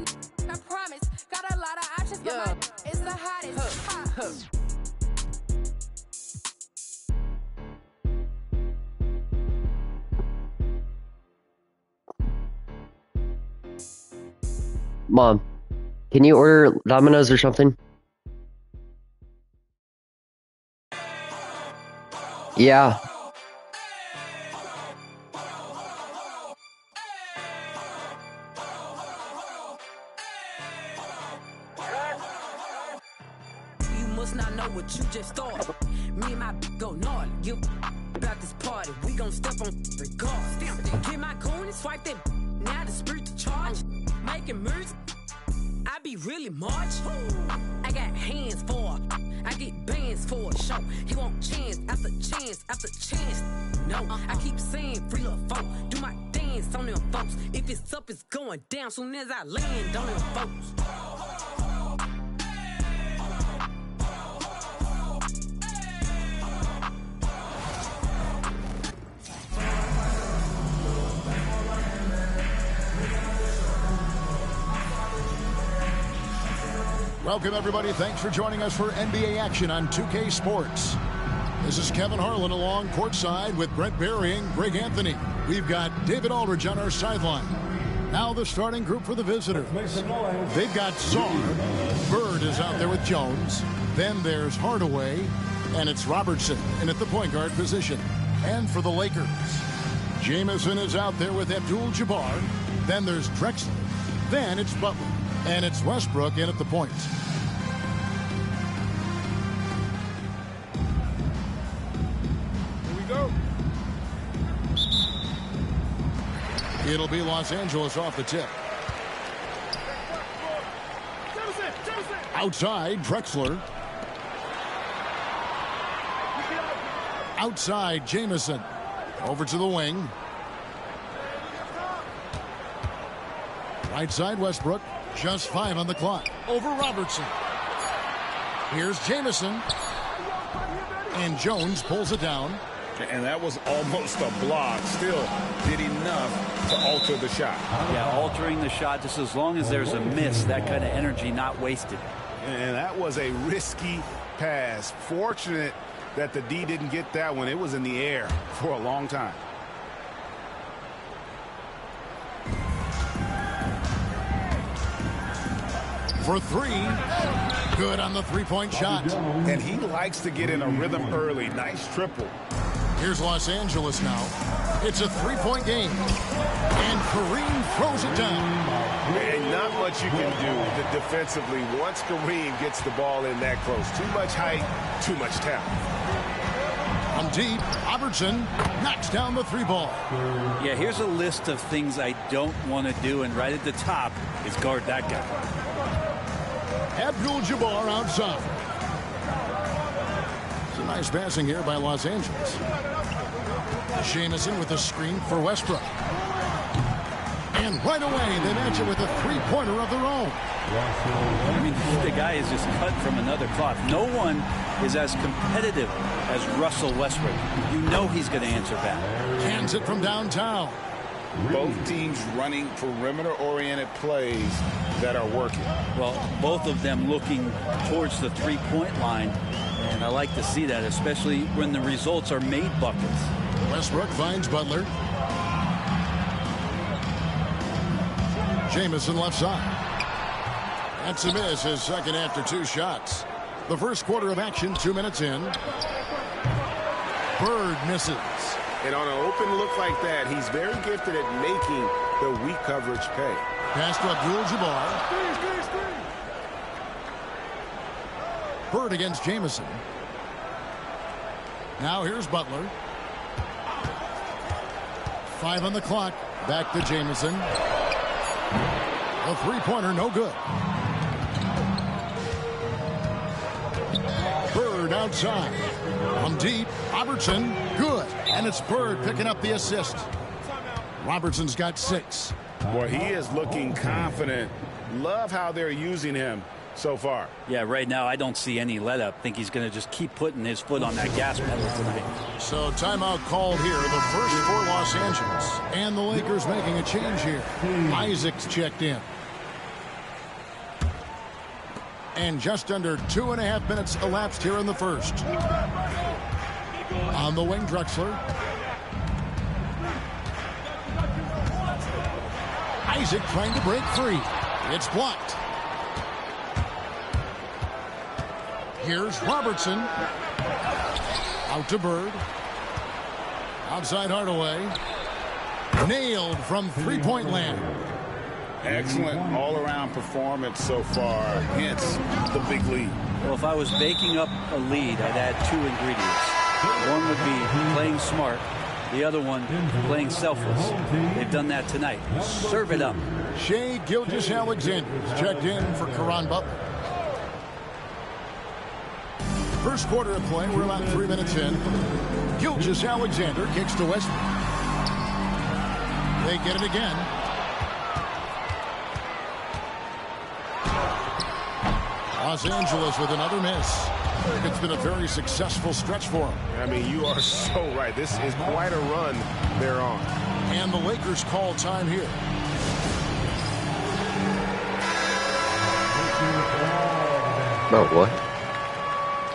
I promise. Got a lot of options, but my is the hottest. Mom, can you order Domino's or something? Yeah. You must not know what you just thought. Me and my go gnarly. You about this party. We gon' step on regardless. Get my coin and swipe that. Now the spirit to charge. Making moves. I be really march. I got hands for her. I get bands for a show. He want chance after chance after chance. No, I keep saying free little folk. Do my dance on them folks. If it's up, it's going down soon as I land on them folks. Welcome, everybody. Thanks for joining us for NBA action on 2K Sports. This is Kevin Harlan along courtside with Brent Barry and Greg Anthony. We've got David Aldridge on our sideline. Now the starting group for the visitors. They've got Saul. Bird is out there with Jones. Then there's Hardaway. And it's Robertson in at the point guard position. And for the Lakers, Jamison is out there with Abdul-Jabbar. Then there's Drexler. Then it's Butler. And it's Westbrook in at the point. Here we go. It'll be Los Angeles off the tip. Outside, Drexler. Outside, Jamison. Over to the wing. Right side, Westbrook. Just 5 on the clock. Over Robertson. Here's Jamison. And Jones pulls it down. And that was almost a block. Still did enough to alter the shot. Yeah, altering the shot just as long as there's a miss, that kind of energy not wasted. And that was a risky pass. Fortunate that the D didn't get that one. It was in the air for a long time. For 3. Good on the three-point shot. And he likes to get in a rhythm early. Nice triple. Here's Los Angeles now. It's a three-point game. And Kareem throws it down. And not much you can do defensively once Kareem gets the ball in that close. Too much height, too much talent. From deep, Robertson knocks down the 3-ball. Yeah, here's a list of things I don't want to do, and right at the top is guard that guy. Abdul-Jabbar outside. Some nice passing here by Los Angeles. Jamison with a screen for Westbrook. And right away, they match it with a three-pointer of their own. I mean, the guy is just cut from another cloth. No one is as competitive as Russell Westbrook. You know he's going to answer back. Hands it from downtown. Both teams running perimeter-oriented plays that are working. Well, both of them looking towards the three-point line, and I like to see that, especially when the results are made buckets. Westbrook finds Butler. Jamison left side. That's a miss, his second after 2 shots. The first quarter of action, 2 minutes in. Bird misses. And on an open look like that, he's very gifted at making the weak coverage pay. Pass to Abdul-Jabbar. Bird against Jamison. Now here's Butler. 5 on the clock. Back to Jamison. A three-pointer, no good. Bird outside. From deep, Robertson, good. And it's Bird picking up the assist. Robertson's got 6. Boy, he is looking confident. Love how they're using him so far. Yeah, right now I don't see any let up. Think he's going to just keep putting his foot on that gas pedal tonight. So timeout called here, the first for Los Angeles. And the Lakers making a change here. Isaac's checked in. And just under 2.5 minutes elapsed here in the first. On the wing, Drexler. Isaac trying to break free. It's blocked. Here's Robertson. Out to Bird. Outside Hardaway. Nailed from three-point land. Excellent all-around performance so far, hence the big lead. Well, if I was baking up a lead, I'd add 2 ingredients. One would be playing smart. The other one, playing selfless. They've done that tonight. Serve it up. Shai Gilgeous-Alexander checked in for Caron Butler. First quarter of play, we're about 3 minutes in. Gilgeous-Alexander kicks to Westbrook. They get it again. Los Angeles with another miss. It's been a very successful stretch for him. I mean, you are so right. This is quite a run they're on. And the Lakers call time here. About what?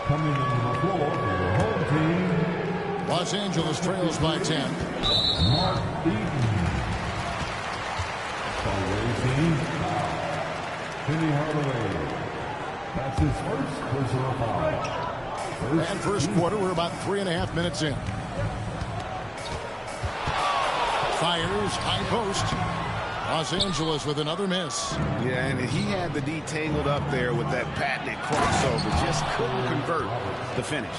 Coming on the floor for the home team. Los Angeles trails by 10. Mark Eaton. Away Penny Hardaway. That's his first personal foul. And first quarter, we're about 3.5 minutes in. Fires, high post. Los Angeles with another miss. Yeah, and he had the D tangled up there with that patented crossover. Just couldn't convert the finish.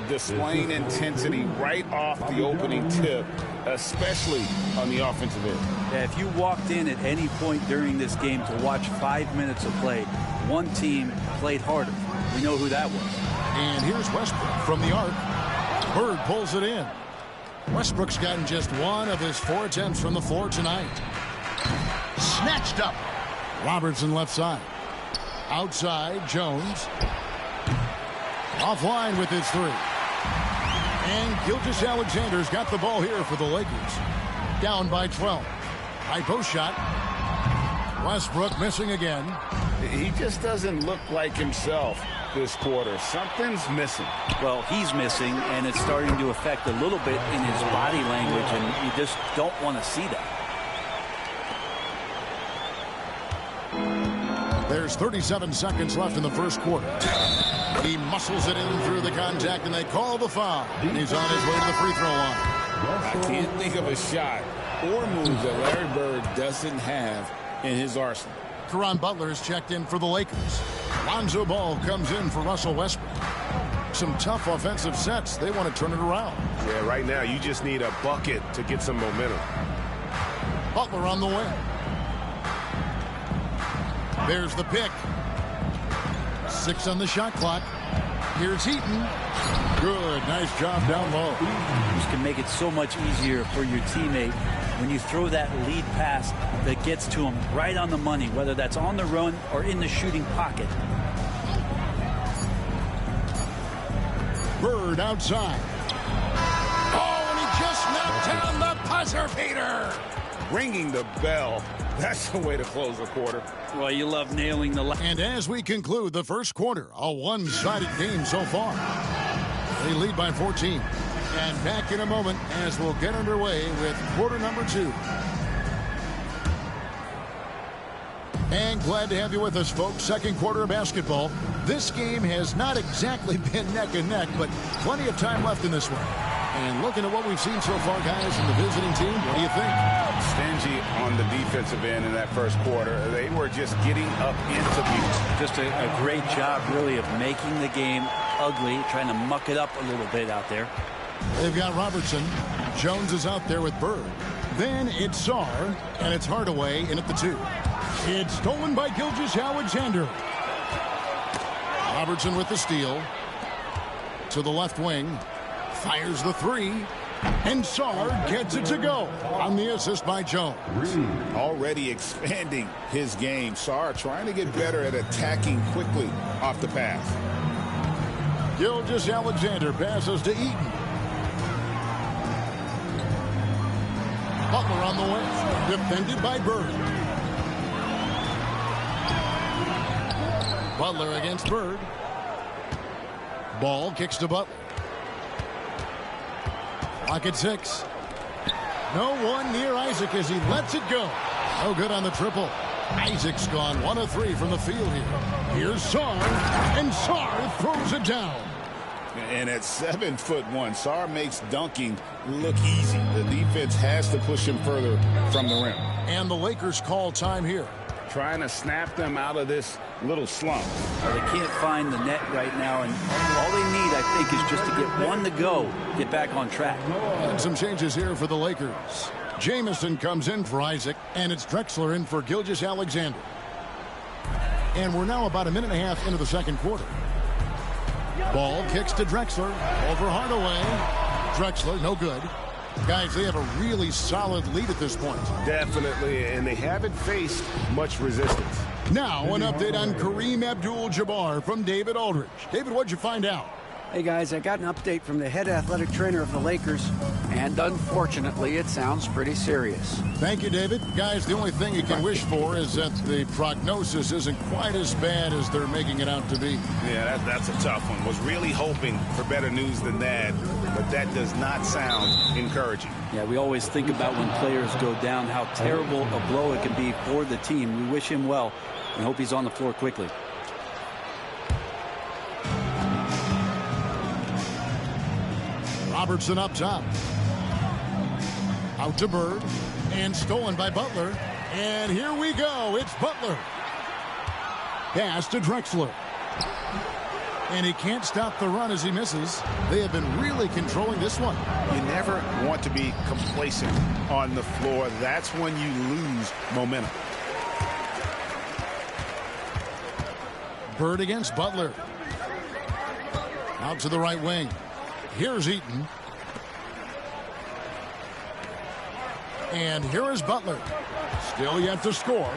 Displaying intensity right off the opening tip, especially on the offensive end. Yeah, if you walked in at any point during this game to watch 5 minutes of play, one team played harder. We know who that was. And here's Westbrook from the arc. Bird pulls it in. Westbrook's gotten just 1 of his 4 attempts from the floor tonight. Snatched up. Robertson left side. Outside, Jones. Offline with his 3. And Gilgeous-Alexander's got the ball here for the Lakers. Down by 12. High post shot. Westbrook missing again. He just doesn't look like himself this quarter. Something's missing. Well, he's missing, and it's starting to affect a little bit in his body language, and you just don't want to see that. There's 37 seconds left in the first quarter. He muscles it in through the contact, and they call the foul. And he's on his way to the free throw line. I can't think of a shot or move that Larry Bird doesn't have in his arsenal. Caron Butler is checked in for the Lakers. Lonzo Ball comes in for Russell Westbrook. Some tough offensive sets. They want to turn it around. Yeah, right now you just need a bucket to get some momentum. Butler on the wing. There's the pick. 6 on the shot clock. Here's Heaton. Good. Nice job down low. This can make it so much easier for your teammate when you throw that lead pass that gets to him right on the money, whether that's on the run or in the shooting pocket. Bird outside. Oh, and he just knocked down the buzzer beater. Ringing the bell. That's the way to close the quarter. Well, you love nailing the... And as we conclude the first quarter, a one-sided game so far. They lead by 14. And back in a moment as we'll get underway with quarter number 2. And glad to have you with us, folks. Second quarter of basketball. This game has not exactly been neck and neck, but plenty of time left in this one. And looking at what we've seen so far, guys, from the visiting team, what do you think? Stingy on the defensive end in that first quarter. They were just getting up into view. Just a great job, really, of making the game ugly, trying to muck it up a little bit out there. They've got Robertson. Jones is out there with Bird. Then it's Sarr, and it's Hardaway in at the 2. It's stolen by Gilgeous-Alexander. Robertson with the steal. To the left wing. Fires the 3. And Sarr gets it to go on the assist by Jones. Already expanding his game. Sarr trying to get better at attacking quickly off the pass. Gilgeous-Alexander passes to Eaton. Butler on the wing. Defended by Bird. Butler against Bird. Ball kicks to Butler. Clock at 6. No one near Isaac as he lets it go. No good on the triple. Isaac's gone 1 of 3 from the field here. Here's Sarr, and Sarr throws it down. And at 7'1", Sarr makes dunking look easy. The defense has to push him further from the rim. And the Lakers call time here. Trying to snap them out of this little slump. Well, they can't find the net right now, and all they need, I think, is just to get one to go, get back on track. And some changes here for the Lakers. Jamison comes in for Isaac, and it's Drexler in for Gilgeous-Alexander. And we're now about a minute and a half into the second quarter. Ball kicks to Drexler over Hardaway. Drexler, no good. Guys, they have a really solid lead at this point. Definitely, and they haven't faced much resistance. Now, an update on Kareem Abdul-Jabbar from David Aldridge. David, what'd you find out? Hey, guys, I got an update from the head athletic trainer of the Lakers, and unfortunately, it sounds pretty serious. Thank you, David. Guys, the only thing you can wish for is that the prognosis isn't quite as bad as they're making it out to be. Yeah, that's a tough one. Was really hoping for better news than that, but that does not sound encouraging. Yeah, we always think about when players go down, how terrible a blow it can be for the team. We wish him well and hope he's on the floor quickly. Robertson up top. Out to Bird. And stolen by Butler. And here we go. It's Butler. Pass to Drexler. And he can't stop the run as he misses. They have been really controlling this one. You never want to be complacent on the floor. That's when you lose momentum. Bird against Butler. Out to the right wing. Here's Eaton. And here is Butler. Still yet to score.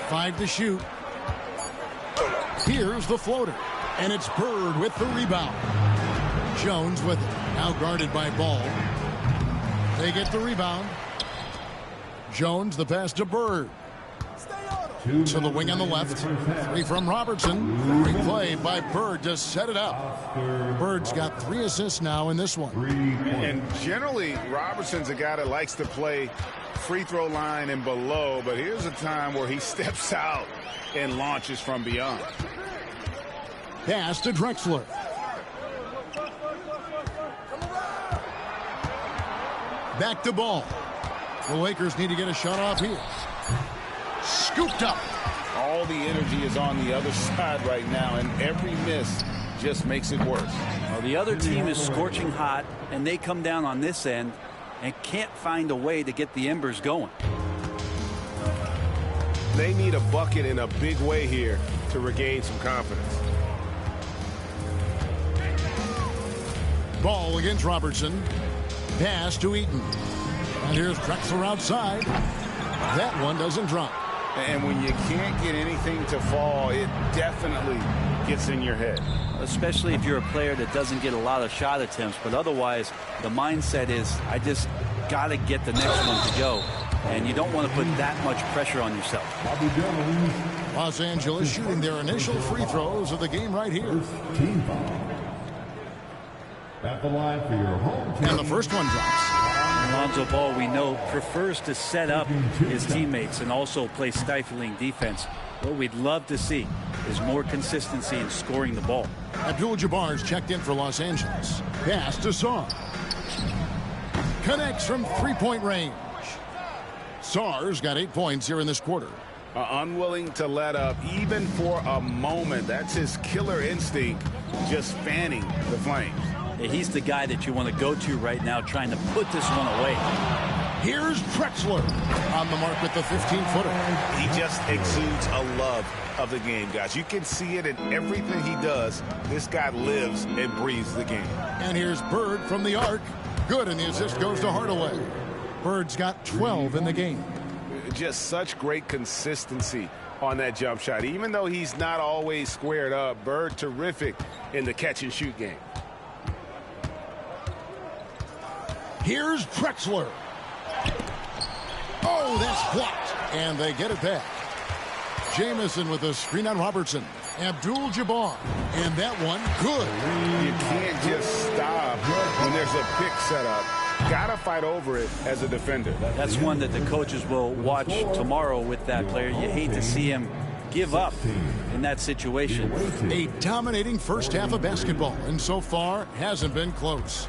5 to shoot. Here's the floater. And it's Bird with the rebound. Jones with it. Now guarded by Ball. They get the rebound. Jones, the pass to Bird. To the wing on the left. 3 from Robertson. Great play by Bird to set it up. Bird's got 3 assists now in this one. And generally, Robertson's a guy that likes to play free throw line and below, but here's a time where he steps out and launches from beyond. Pass to Drexler. Back to Ball. The Lakers need to get a shot off here. Scooped up. All the energy is on the other side right now, and every miss just makes it worse. Well, the other team is scorching hot, and they come down on this end and can't find a way to get the embers going. They need a bucket in a big way here to regain some confidence. Ball against Robertson. Pass to Eaton. And here's Drexler outside. That one doesn't drop. And when you can't get anything to fall, it definitely gets in your head. Especially if you're a player that doesn't get a lot of shot attempts. But otherwise, the mindset is, I just got to get the next one to go. And you don't want to put that much pressure on yourself. Los Angeles shooting their initial free throws of the game right here. At the line for your home team. And the first one drops. Lonzo Ball, we know, prefers to set up his teammates and also play stifling defense. What we'd love to see is more consistency in scoring the ball. Abdul-Jabbar's checked in for Los Angeles. Pass to Sarr. Connects from three-point range. Sarr's got 8 points here in this quarter. Unwilling to let up even for a moment. That's his killer instinct, just fanning the flames. He's the guy that you want to go to right now, trying to put this one away. Here's Drexler on the mark with the 15-footer. He just exudes a love of the game, guys. You can see it in everything he does. This guy lives and breathes the game. And here's Bird from the arc. Good, and the assist goes to Hardaway. Bird's got 12 in the game. Just such great consistency on that jump shot. Even though he's not always squared up, Bird terrific in the catch-and-shoot game. Here's Drexler. Oh, that's blocked. And they get it back. Jamison with a screen on Robertson. Abdul-Jabbar. And that one, good. You can't just stop when there's a pick set up. Gotta fight over it as a defender. That's one that the coaches will watch tomorrow with that player. You hate to see him give up in that situation. A dominating first half of basketball, and so far hasn't been close.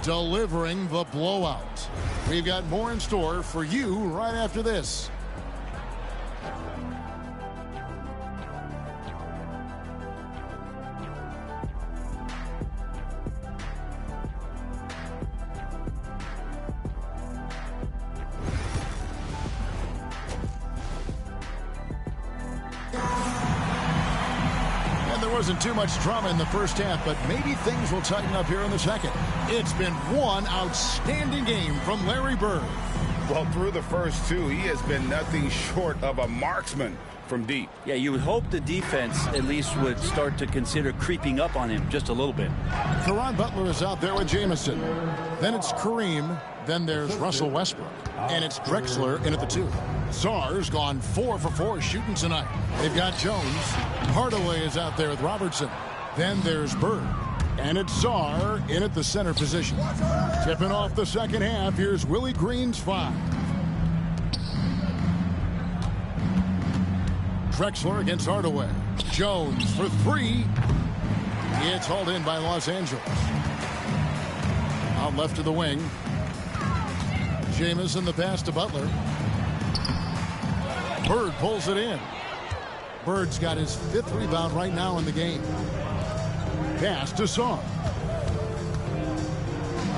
Delivering the blowout. We've got more in store for you right after this. Wasn't too much drama in the first half, but maybe things will tighten up here in the second. It's been one outstanding game from Larry Bird. Well, through the first two, he has been nothing short of a marksman from deep. Yeah, you would hope the defense at least would start to consider creeping up on him just a little bit. Caron Butler is out there with Jamison. Then it's Kareem. Then there's Russell Westbrook. And it's Drexler in at the 2. Czar's gone 4 for 4 shooting tonight. They've got Jones. Hardaway is out there with Robertson. Then there's Bird. And it's Czar in at the center position. Tipping off the second half, here's Willie Green's 5. Drexler against Hardaway. Jones for 3. It's hauled in by Los Angeles. Out left to the wing. Jamison the pass to Butler. Bird pulls it in. Bird's got his 5th rebound right now in the game. Pass to Song.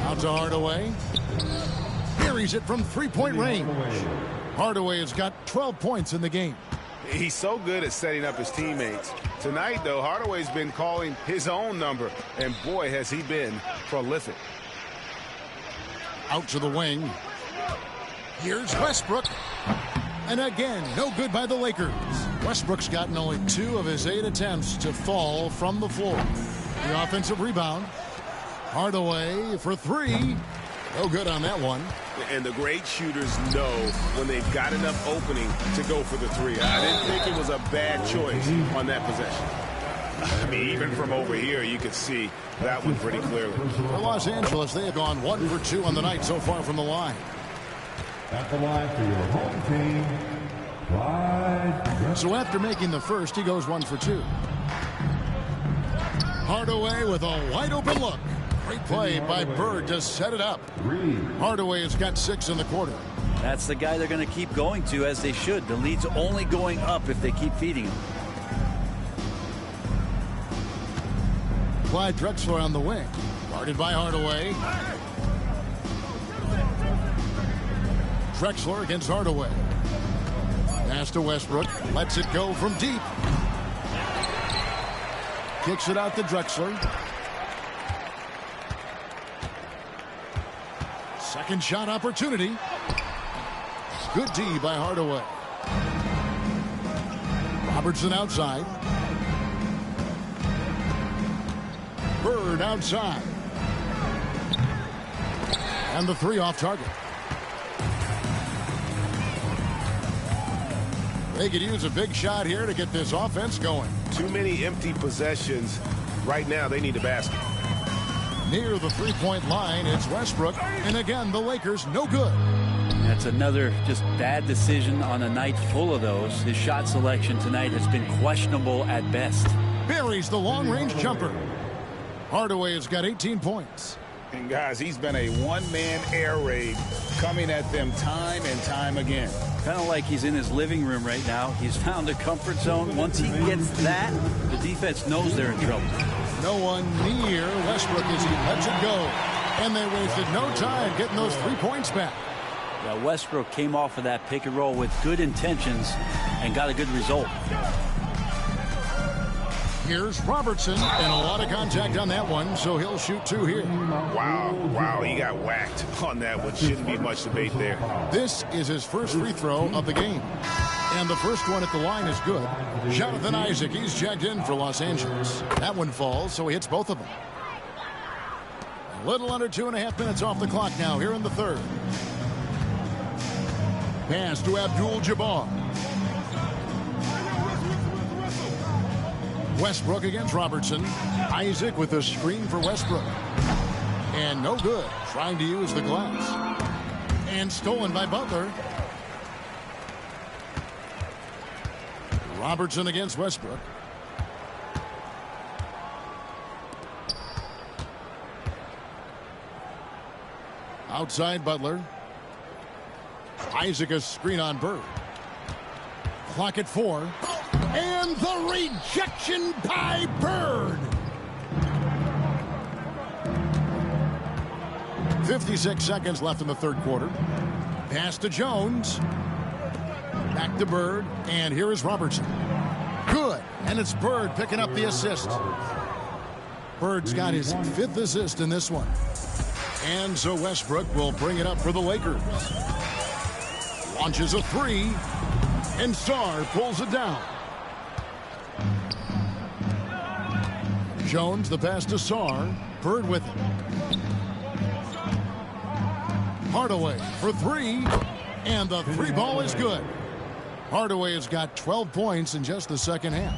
Out to Hardaway. Buries it from 3-point range. Hardaway has got 12 points in the game. He's so good at setting up his teammates. Tonight, though, Hardaway's been calling his own number, and boy, has he been prolific. Out to the wing. Here's Westbrook. And again, no good by the Lakers. Westbrook's gotten only 2 of his 8 attempts to fall from the floor. The offensive rebound. Hardaway for 3. No good on that one. And the great shooters know when they've got enough opening to go for the 3. I didn't think it was a bad choice on that possession. I mean, even from over here, you could see that one pretty clearly. For Los Angeles, they have gone 1 for 2 on the night so far from the line. At the line for your home team, Clyde. So after making the first, he goes 1 for 2. Hardaway with a wide open look. Great play by Bird to set it up. Hardaway has got 6 in the quarter. That's the guy they're going to keep going to, as they should. The lead's only going up if they keep feeding him. Clyde Drexler on the wing. Guarded by Hardaway. Drexler against Hardaway. Pass to Westbrook. Lets it go from deep. Kicks it out to Drexler. Second shot opportunity. Good D by Hardaway. Robertson outside. Bird outside. And the 3 off target. They could use a big shot here to get this offense going. Too many empty possessions. Right now, they need a basket. Near the 3-point line, it's Westbrook. And again, the Lakers no good. That's another just bad decision on a night full of those. His shot selection tonight has been questionable at best. Buries the long-range jumper. Hardaway has got 18 points. And guys, he's been a one-man air raid coming at them time and time again. Kind of like he's in his living room right now. He's found a comfort zone. Once he gets that, the defense knows they're in trouble. No one near Westbrook as he lets it go. And they wasted no time getting those 3 points back. Yeah, Westbrook came off of that pick and roll with good intentions and got a good result. Here's Robertson, and a lot of contact on that one, so he'll shoot 2 here. Wow, he got whacked on that one. Shouldn't be much debate there. This is his first free throw of the game. And the first one at the line is good. Jonathan Isaac, he's checked in for Los Angeles. That one falls, so he hits both of them. A little under 2.5 minutes off the clock now here in the third. Pass to Abdul-Jabbar. Westbrook against Robertson. Isaac with a screen for Westbrook. And no good. Trying to use the glass. And stolen by Butler. Robertson against Westbrook. Outside Butler. Isaac a screen on Bird. Clock at 4. And the rejection by Bird. 56 seconds left in the third quarter. Pass to Jones. Back to Bird. And here is Robertson. Good. And it's Bird picking up the assist. Bird's got his 5th assist in this one. And so Westbrook will bring it up for the Lakers. Launches a 3. And Sarr pulls it down. Jones, the pass to Sarr. Bird with it. Hardaway for 3. And the 3 ball is good. Hardaway has got 12 points in just the second half.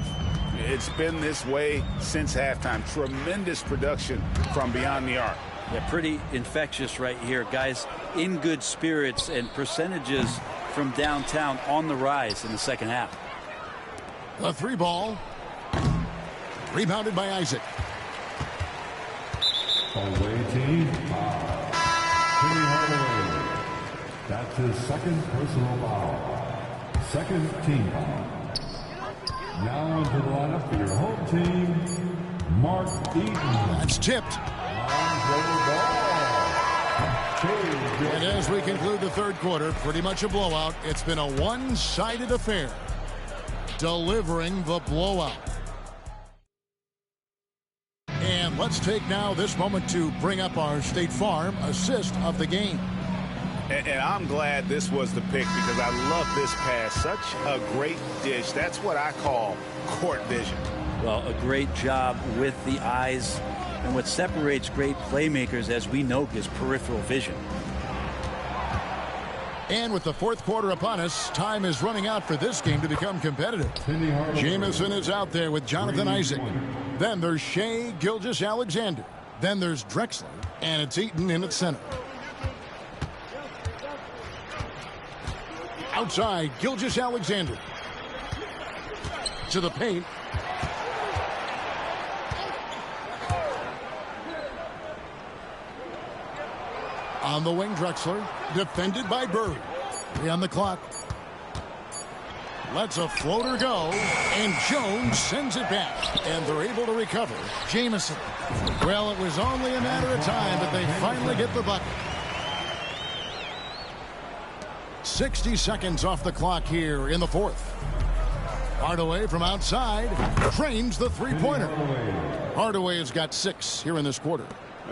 It's been this way since halftime. Tremendous production from beyond the arc. Yeah, pretty infectious right here. Guys in good spirits, and percentages from downtown on the rise in the second half. The 3 ball. Rebounded by Isaac. Away team. Penny Hardaway. That's his second personal foul. Second team foul. Now into the lineup for your home team, Mark Eaton. That's tipped. And as we conclude the third quarter, pretty much a blowout. It's been a one-sided affair. Delivering the blowout. And let's take now this moment to bring up our State Farm assist of the game. And I'm glad this was the pick, because I love this pass. Such a great dish. That's what I call court vision. Well, a great job with the eyes. And what separates great playmakers, as we know, is peripheral vision. And with the fourth quarter upon us, time is running out for this game to become competitive. Jamison is out there with Jonathan Isaac. Then there's Shea Gilgeous-Alexander. Then there's Drexler. And it's Eaton in at center. Outside, Gilgeous-Alexander. To the paint. On the wing, Drexler. Defended by Bird. 3 on the clock. Lets a floater go. And Jones sends it back. And they're able to recover. Jamison. Well, it was only a matter of time, but they finally get the bucket. 60 seconds off the clock here in the fourth. Hardaway from outside trains the three-pointer. Hardaway has got 6 here in this quarter.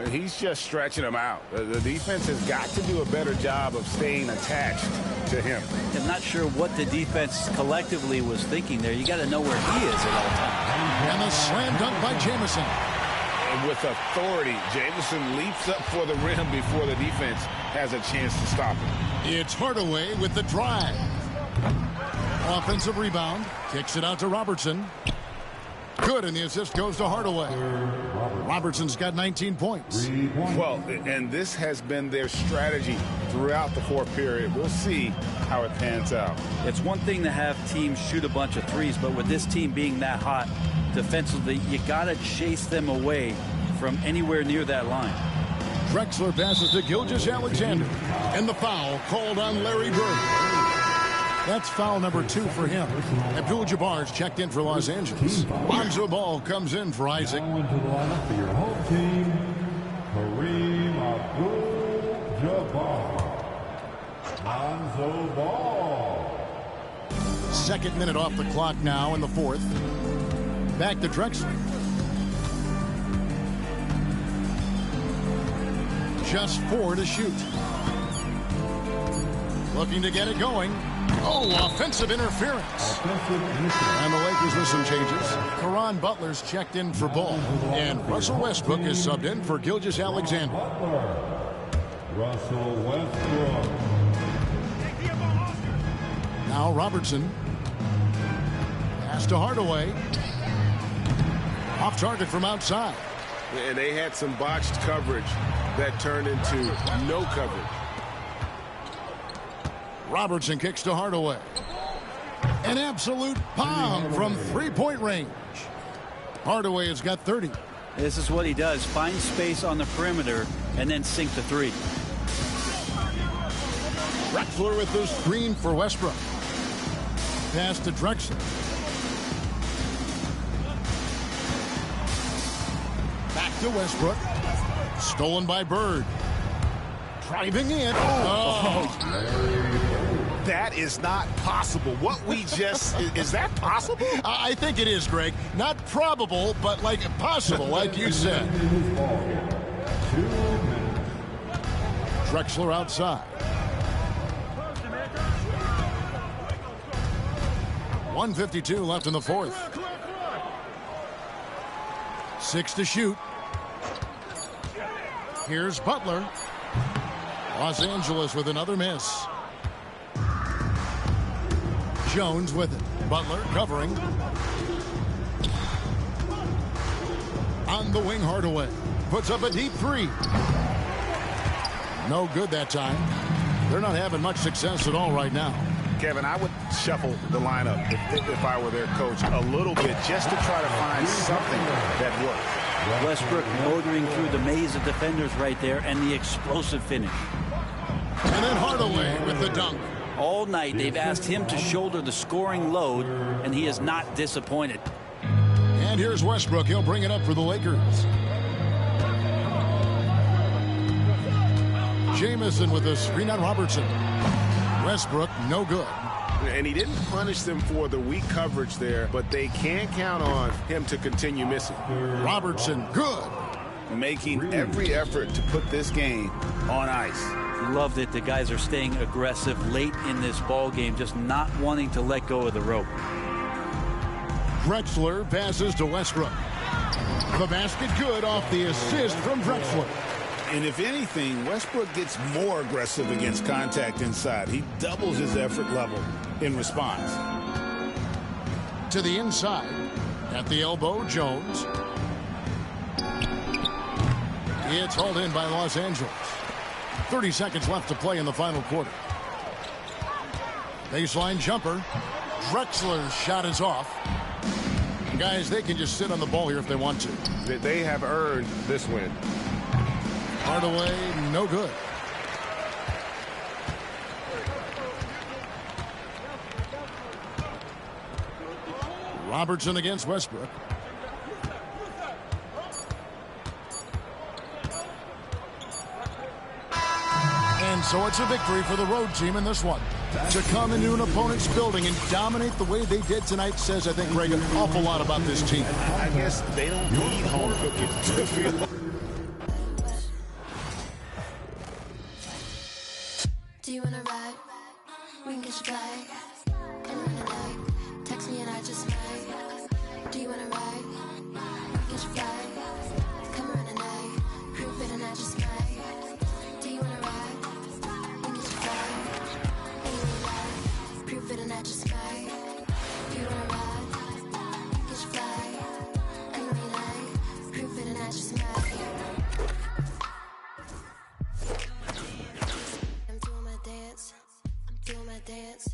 He's just stretching them out. The defense has got to do a better job of staying attached to him. I'm not sure what the defense collectively was thinking there. You got to know where he is at all times. And the slam dunk by Jamison. And with authority, Jamison leaps up for the rim before the defense has a chance to stop him. It's Hardaway with the drive. Offensive rebound. Kicks it out to Robertson. Good, and the assist goes to Hardaway. Robertson's got 19 points. Well, and this has been their strategy throughout the fourth period. We'll see how it pans out. It's one thing to have teams shoot a bunch of threes, but with this team being that hot defensively, you got to chase them away from anywhere near that line. Drexler passes to Gilgeous-Alexander. And the foul called on Larry Bird. That's foul number 2 for him. Abdul-Jabbar's checked in for Los Angeles. Lonzo Ball comes in for Isaac. Now into the lineup for your home team, Kareem Abdul-Jabbar. Russell Ball. Second minute off the clock now in the fourth. Back to Drexler. Just 4 to shoot. Looking to get it going. Oh, offensive interference. And the Lakers with some changes. Caron Butler's checked in for Ball. And Russell Westbrook is subbed in for Gilgeous-Alexander. Russell Westbrook. Now Robertson. Pass to Hardaway. Off target from outside. And they had some botched coverage that turned into no coverage. Robertson kicks to Hardaway. An absolute bomb from three-point range. Hardaway has got 30. This is what he does. Find space on the perimeter and then sink the three. Drexler with the screen for Westbrook. Pass to Drexler. Back to Westbrook. Stolen by Bird. Driving in. That is not possible. What we just... is that possible? I think it is, Greg. Not probable, but like possible, like you said. Drexler outside. 1:52 left in the fourth. 6 to shoot. Here's Butler. Los Angeles with another miss. Jones with it. Butler covering. On the wing, Hardaway. Puts up a deep three. No good that time. They're not having much success at all right now. Kevin, I would shuffle the lineup if I were their coach a little bit just to try to find something that works. Westbrook motoring through the maze of defenders right there and the explosive finish. And then Hardaway with the dunk. All night they've asked him to shoulder the scoring load, and he is not disappointed. And here's Westbrook. He'll bring it up for the Lakers. Jamison with the screen on Robertson. Westbrook, no good. And he didn't punish them for the weak coverage there, but they can't count on him to continue missing. Robertson, good. Making every effort to put this game on ice. Love that the guys are staying aggressive late in this ball game, just not wanting to let go of the rope. Drexler passes to Westbrook. The basket good off the assist from Drexler. And if anything, Westbrook gets more aggressive against contact inside. He doubles his effort level in response. To the inside. At the elbow, Jones. It's hauled in by Los Angeles. 30 seconds left to play in the final quarter. Baseline jumper. Drexler's shot is off. Guys, they can just sit on the ball here if they want to. They have earned this win. Hardaway, no good. Robertson against Westbrook. And so it's a victory for the road team in this one. To come into an opponent's building and dominate the way they did tonight says, I think, Greg, an awful lot about this team. I guess they don't need home cooking to feel. Do you wanna ride? We can catch a flight. Anywhere tonight. Text me and I just might. Do you wanna ride? We can catch a flight. Come around tonight. Prove it and I just might. Do you wanna ride? We can catch a flight. Anywhere tonight. Prove it and I just might. Do you wanna ride? We can catch a flight. Anywhere tonight. Prove it and I just might. I'm doing my dance.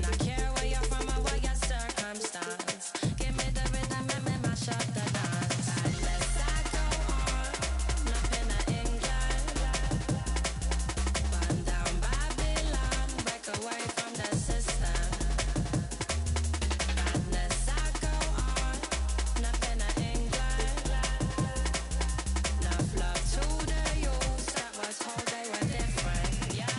me not care where you're from or what your circumstance. Give me the rhythm and me mash up the dance. Unless I go on, nothing in England. Burn down Babylon, break away from the system. Unless I go on, nothing in England. Enough love to the youth that was told they were different. Yeah.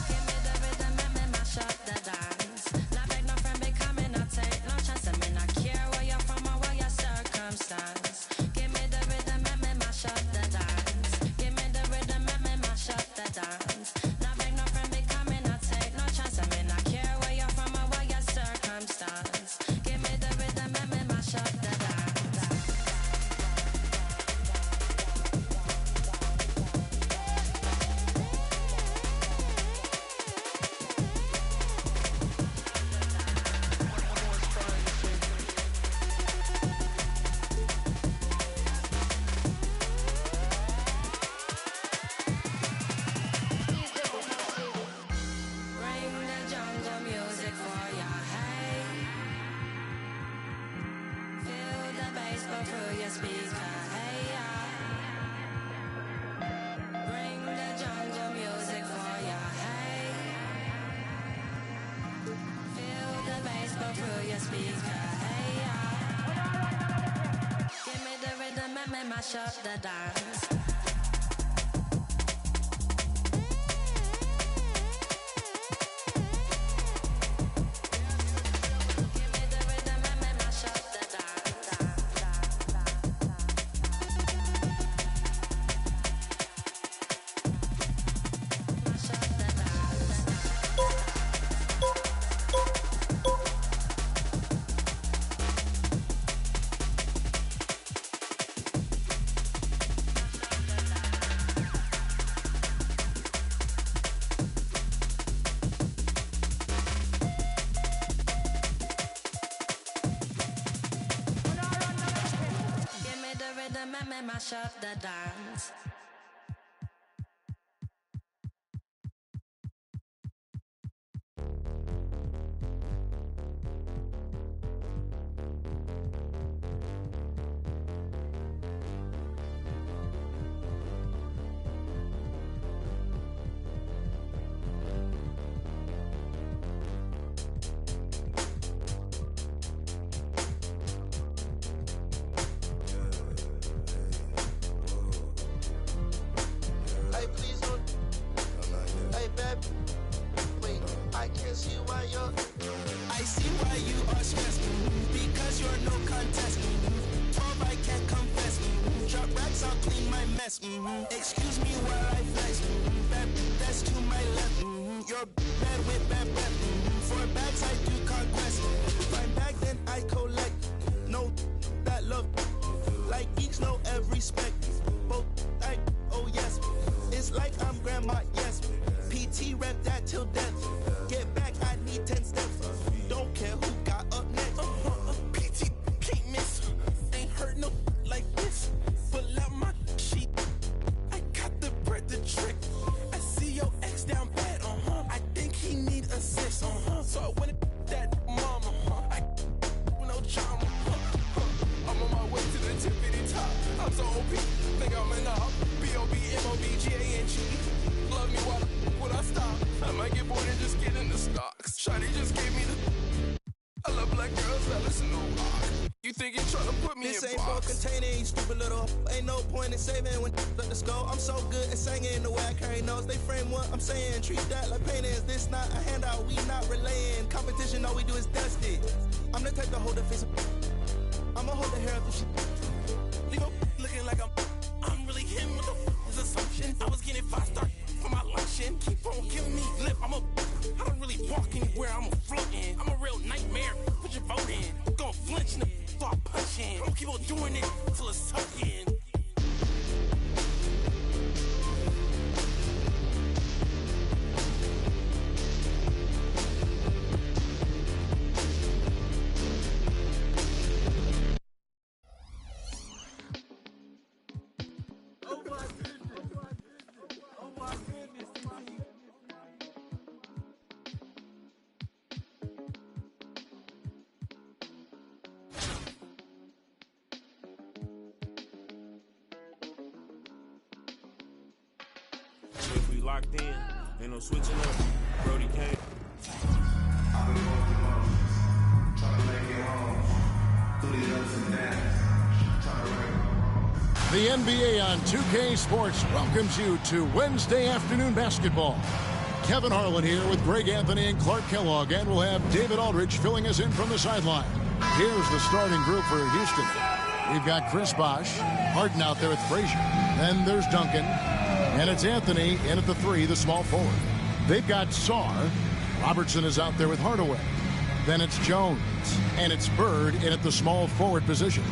Give me the rhythm and me mash up the dance. Not beg no friend be coming, I take no chance. I me not care where you're from or what your circumstance. Give me the rhythm and me mash up the dance. Give me the rhythm and me mash up the dance. Not beg no friend be coming, I take no chance. I me not care where you're from or what your circumstance. Give me the rhythm and me mash up the dance. Bring the jungle music for your hey. Feel the bass go through your speaker, hey yeah. Bring the jungle music for your hey. Feel the bass go through your speaker, hey yeah. Give me the rhythm and me mash up the dance. Give me the rhythm and me mash up the dance. Hey, please don't. Hey, babe. Wait, I can't see why you're. I see why you are stressed. Because you're no contest. 12, I can't confess. Drop racks, I'll clean my mess. Excuse me while I flex. Bad, that's to my left. You're bad with bad breath. For bags, I do conquest. Find bag, then I collect. No, that love. Like geeks know every spec. Both, oh yes. It's like I'm grandma, yes. PT rep that till death. Get back, I need 10 steps. Don't care who got up next. PT can't miss. Ain't heard no like this. Pull out my sheet. I got the bread to trick. I see your ex down bad, I think he need assist, So I went that mama, I no drama, I'm on my way to the tippity top. I'm so OP, think I'm an op. B-O-B-M-O-B-G-A-N-G. Love me while would I stop? I might get bored and just get in the stocks. Shawty just gave me the. I love black girls that listen to rock. You think you're trying to put me this in ain't box? for containing, you stupid little. Ain't no point in saving when let the skull. I'm so good at singing the way I carry notes. They frame what I'm saying. Treat that like pain. Is this not a handout? We not relaying. Competition, all we do is dust it. I'm the type to hold the face. I'ma hold the hair up if she. Leave up looking like I'm really him. What the f is assumption? I was getting 5-star for my luncheon. Keep on giving me lip. I don't really walk anywhere. I'm a floating. I'm a real nightmare. Put your vote in. Gon' flinch and start punching. I'ma keep on doing it till it's sucking. locked in. Ain't no switching up. Brody came. The NBA on 2K Sports welcomes you to Wednesday afternoon basketball. Kevin Harlan here with Greg Anthony and Clark Kellogg, and we'll have David Aldridge filling us in from the sideline. Here's the starting group for Houston. We've got Chris Bosh, Harden out there with Frazier. Then there's Duncan, and it's Anthony in at the 3, the small forward. They've got Sarr. Robertson is out there with Hardaway. Then it's Jones, and it's Bird in at the small forward position.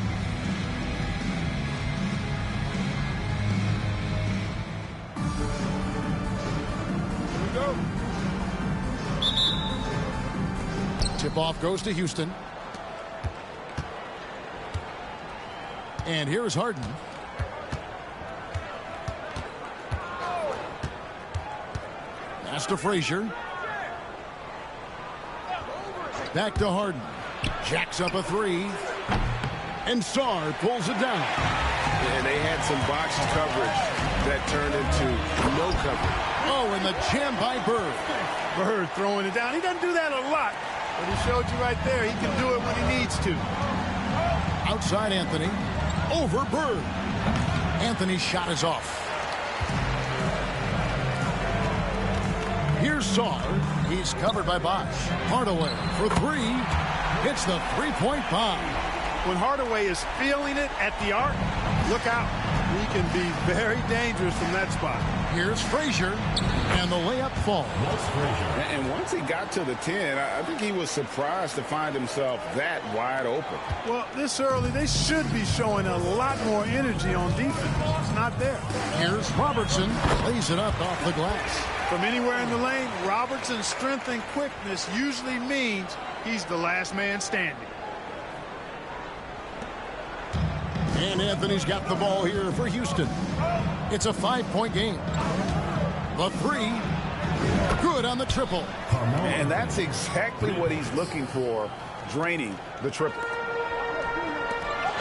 Tip-off goes to Houston. And here's Harden. Pass to Frazier. Back to Harden. Jacks up a 3. And Sarr pulls it down. And they had some box coverage that turned into no coverage. Oh, and the jam by Bird. Bird throwing it down. He doesn't do that a lot, but he showed you right there he can do it when he needs to. Outside Anthony. Over Bird. Anthony's shot is off. Here's Sarr. He's covered by Bosh. Hardaway for 3. Hits the three-point bomb. When Hardaway is feeling it at the arc, look out. He can be very dangerous from that spot. Here's Frazier, and the layup falls. And once he got to the 10, I think he was surprised to find himself that wide open. Well, this early, they should be showing a lot more energy on defense. It's not there. Here's Robertson, lays it up off the glass. From anywhere in the lane, Robertson's strength and quickness usually means he's the last man standing. And Anthony's got the ball here for Houston. It's a 5-point game. The 3, good on the triple. And that's exactly what he's looking for, draining the triple.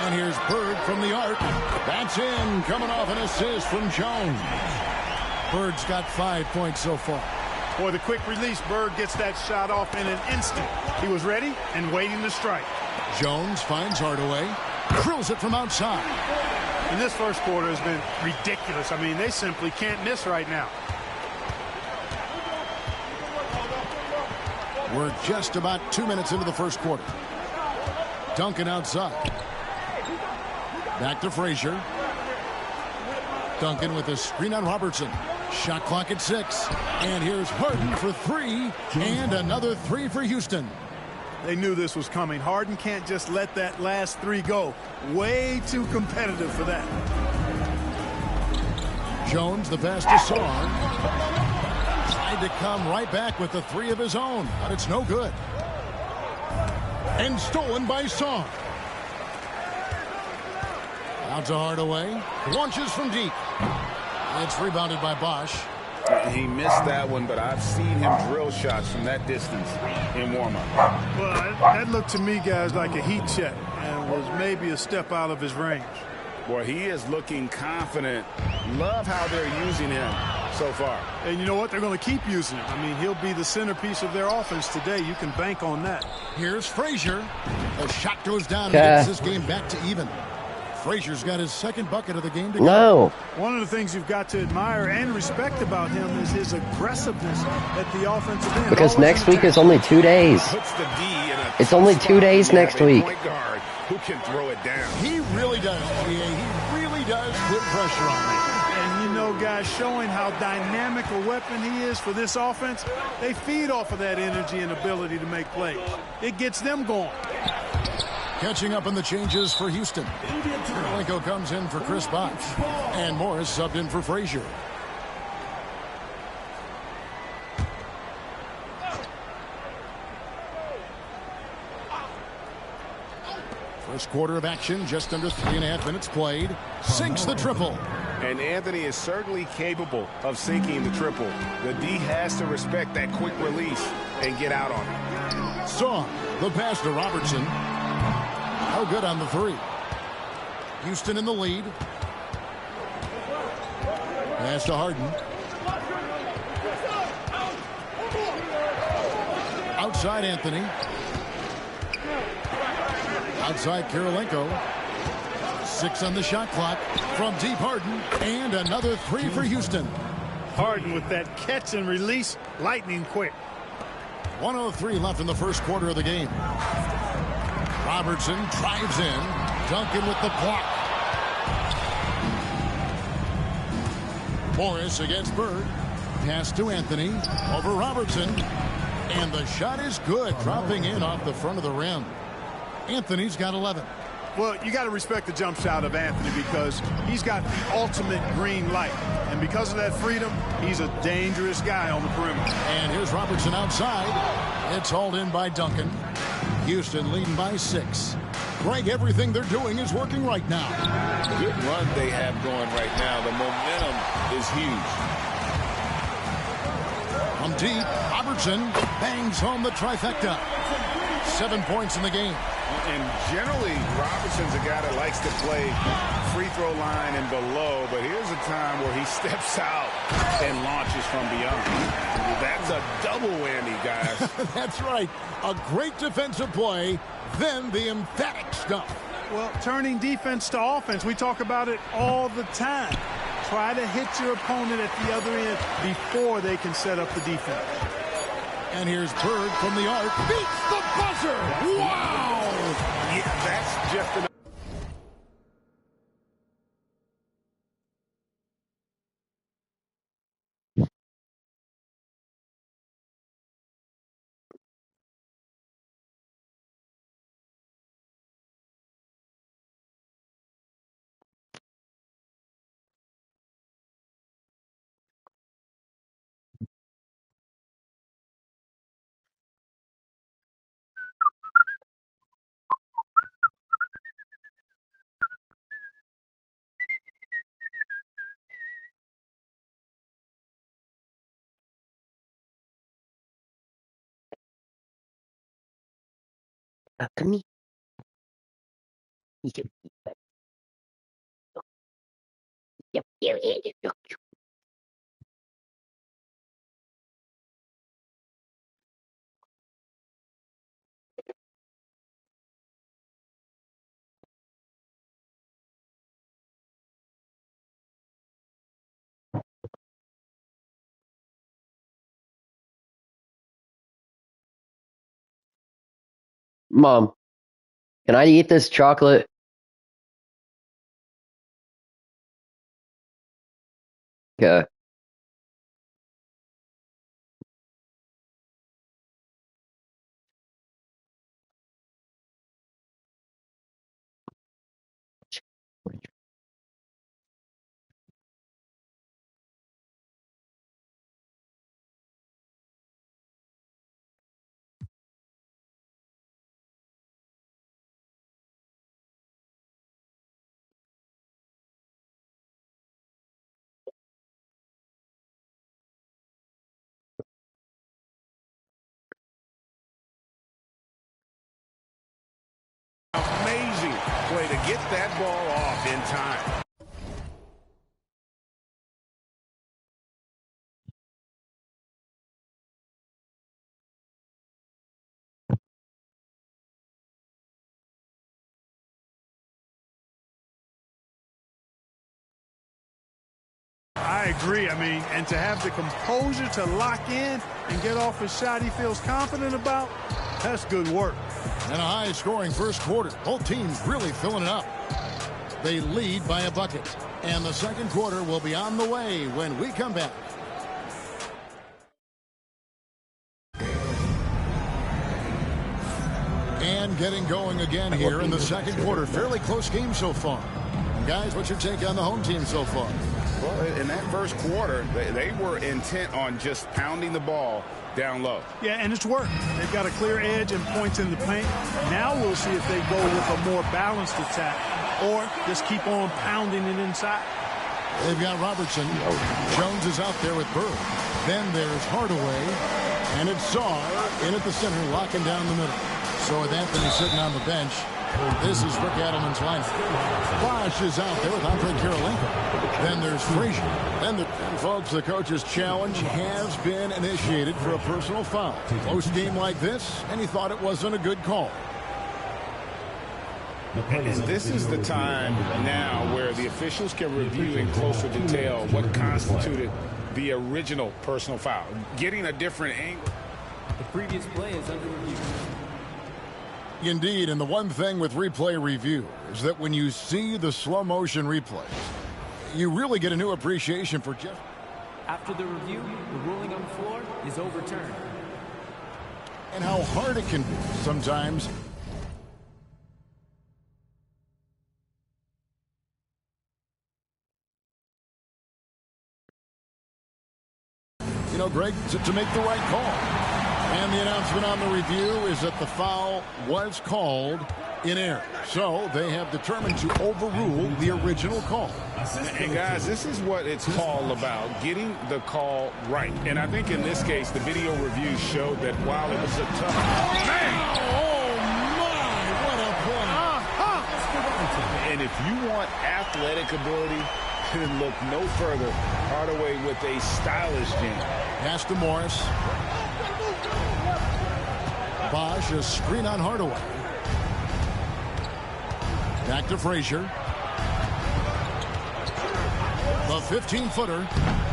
And here's Bird from the arc. That's in, coming off an assist from Jones. Bird's got 5 points so far. Boy, the quick release, Bird gets that shot off in an instant. He was ready and waiting to strike. Jones finds Hardaway. Drills it from outside. And this first quarter has been ridiculous. I mean, they simply can't miss right now. We're just about 2 minutes into the first quarter. Duncan outside. Back to Frazier. Duncan with a screen on Robertson. Shot clock at 6. And here's Harden for 3. And another 3 for Houston. They knew this was coming. Harden can't just let that last 3 go. Way too competitive for that. Jones, the pass to Sarr. Tried to come right back with the 3 of his own, but it's no good. And stolen by Sarr. Out to Hardaway. Launches from deep. It's rebounded by Bosh. He missed that one, but I've seen him drill shots from that distance in warm-up. Well, that looked to me, guys, like a heat check and was maybe a step out of his range. Boy, he is looking confident. Love how they're using him so far. And you know what? They're going to keep using him. I mean, he'll be the centerpiece of their offense today. You can bank on that. Here's Frazier. The shot goes down and gets this game back to even. Frazier's got his second bucket of the game to go. No. One of the things you've got to admire and respect about him is his aggressiveness at the offensive end. Because next week is only 2 days. It's only 2 days next week. Point guard who can throw it down. He really does, He really does put pressure on him. And you know, guys, showing how dynamic a weapon he is for this offense, they feed off of that energy and ability to make plays. It gets them going. Catching up on the changes for Houston. Linko comes in for Chris Bosh. And Morris subbed in for Frazier. First quarter of action, just under 3.5 minutes played. Sinks the triple. And Anthony is certainly capable of sinking the triple. The D has to respect that quick release and get out on it. Saw the pass to Robertson. No good on the 3. Houston in the lead. Pass to Harden. inside Anthony. Outside Kirilenko. 6 on the shot clock from deep Harden. And another 3 for Houston. Harden with that catch and release, lightning quick. 1:03 left in the first quarter of the game. Robertson drives in. Duncan with the block. Morris against Bird. Pass to Anthony. Over Robertson. And the shot is good. Dropping in off the front of the rim. Anthony's got 11. Well, you got to respect the jump shot of Anthony because he's got the ultimate green light. And because of that freedom, he's a dangerous guy on the perimeter. And here's Robertson outside. It's hauled in by Duncan. Houston leading by 6. Greg, everything they're doing is working right now. Good run they have going right now. The momentum is huge. From deep, Robertson bangs home the trifecta. 7 points in the game. And generally, Robertson's a guy that likes to play free throw line and below, but here's a time where he steps out and launches from beyond. That's a double whammy, guys. That's right. A great defensive play, then the emphatic stuff. Well, turning defense to offense, we talk about it all the time. Try to hit your opponent at the other end before they can set up the defense. And here's Bird from the arc. Beats the buzzer. Wow! Yeah, that's just enough. Come here. Mom, can I eat this chocolate? Okay. Amazing play to get that ball off in time. I agree. I mean, and to have the composure to lock in and get off a shot he feels confident about, that's good work. And a high-scoring first quarter. Both teams really filling it up. They lead by a bucket. And the second quarter will be on the way when we come back. And getting going again here in the second quarter. Fairly close game so far. And guys, what's your take on the home team so far? Well, in that first quarter, they were intent on just pounding the ball down low. Yeah, and it's worked. They've got a clear edge and points in the paint. Now we'll see if they go with a more balanced attack or just keep on pounding it inside. They've got Robertson. Jones is out there with Bird. Then there's Hardaway. And it's Saar in at the center, locking down the middle. So with Anthony sitting on the bench, This is Rick Adelman's lineup. Bosch is out there with Andre Kirilenko. Then there's Frazier. And folks, the coach's challenge has been initiated for a personal foul. Close game like this, and he thought it wasn't a good call. And this is the time now where the officials can review in closer detail what constituted the original personal foul. Getting a different angle. The previous play is under review. Indeed, and the one thing with replay review is that when you see the slow motion replays, you really get a new appreciation for Jeff. After the review, the ruling on the floor is overturned. And how hard it can be sometimes. You know, Greg, to make the right call. And the announcement on the review is that the foul was called in error. So they have determined to overrule the original call. And guys, this is what it's all about, getting the call right. And I think in this case, the video review showed that while it was a tough... Man! Oh, my! What a play! And if you want athletic ability, then look no further. Hardaway with a stylish game. Pass to Morris. Bosch, a screen on Hardaway. Back to Frazier. The 15-footer,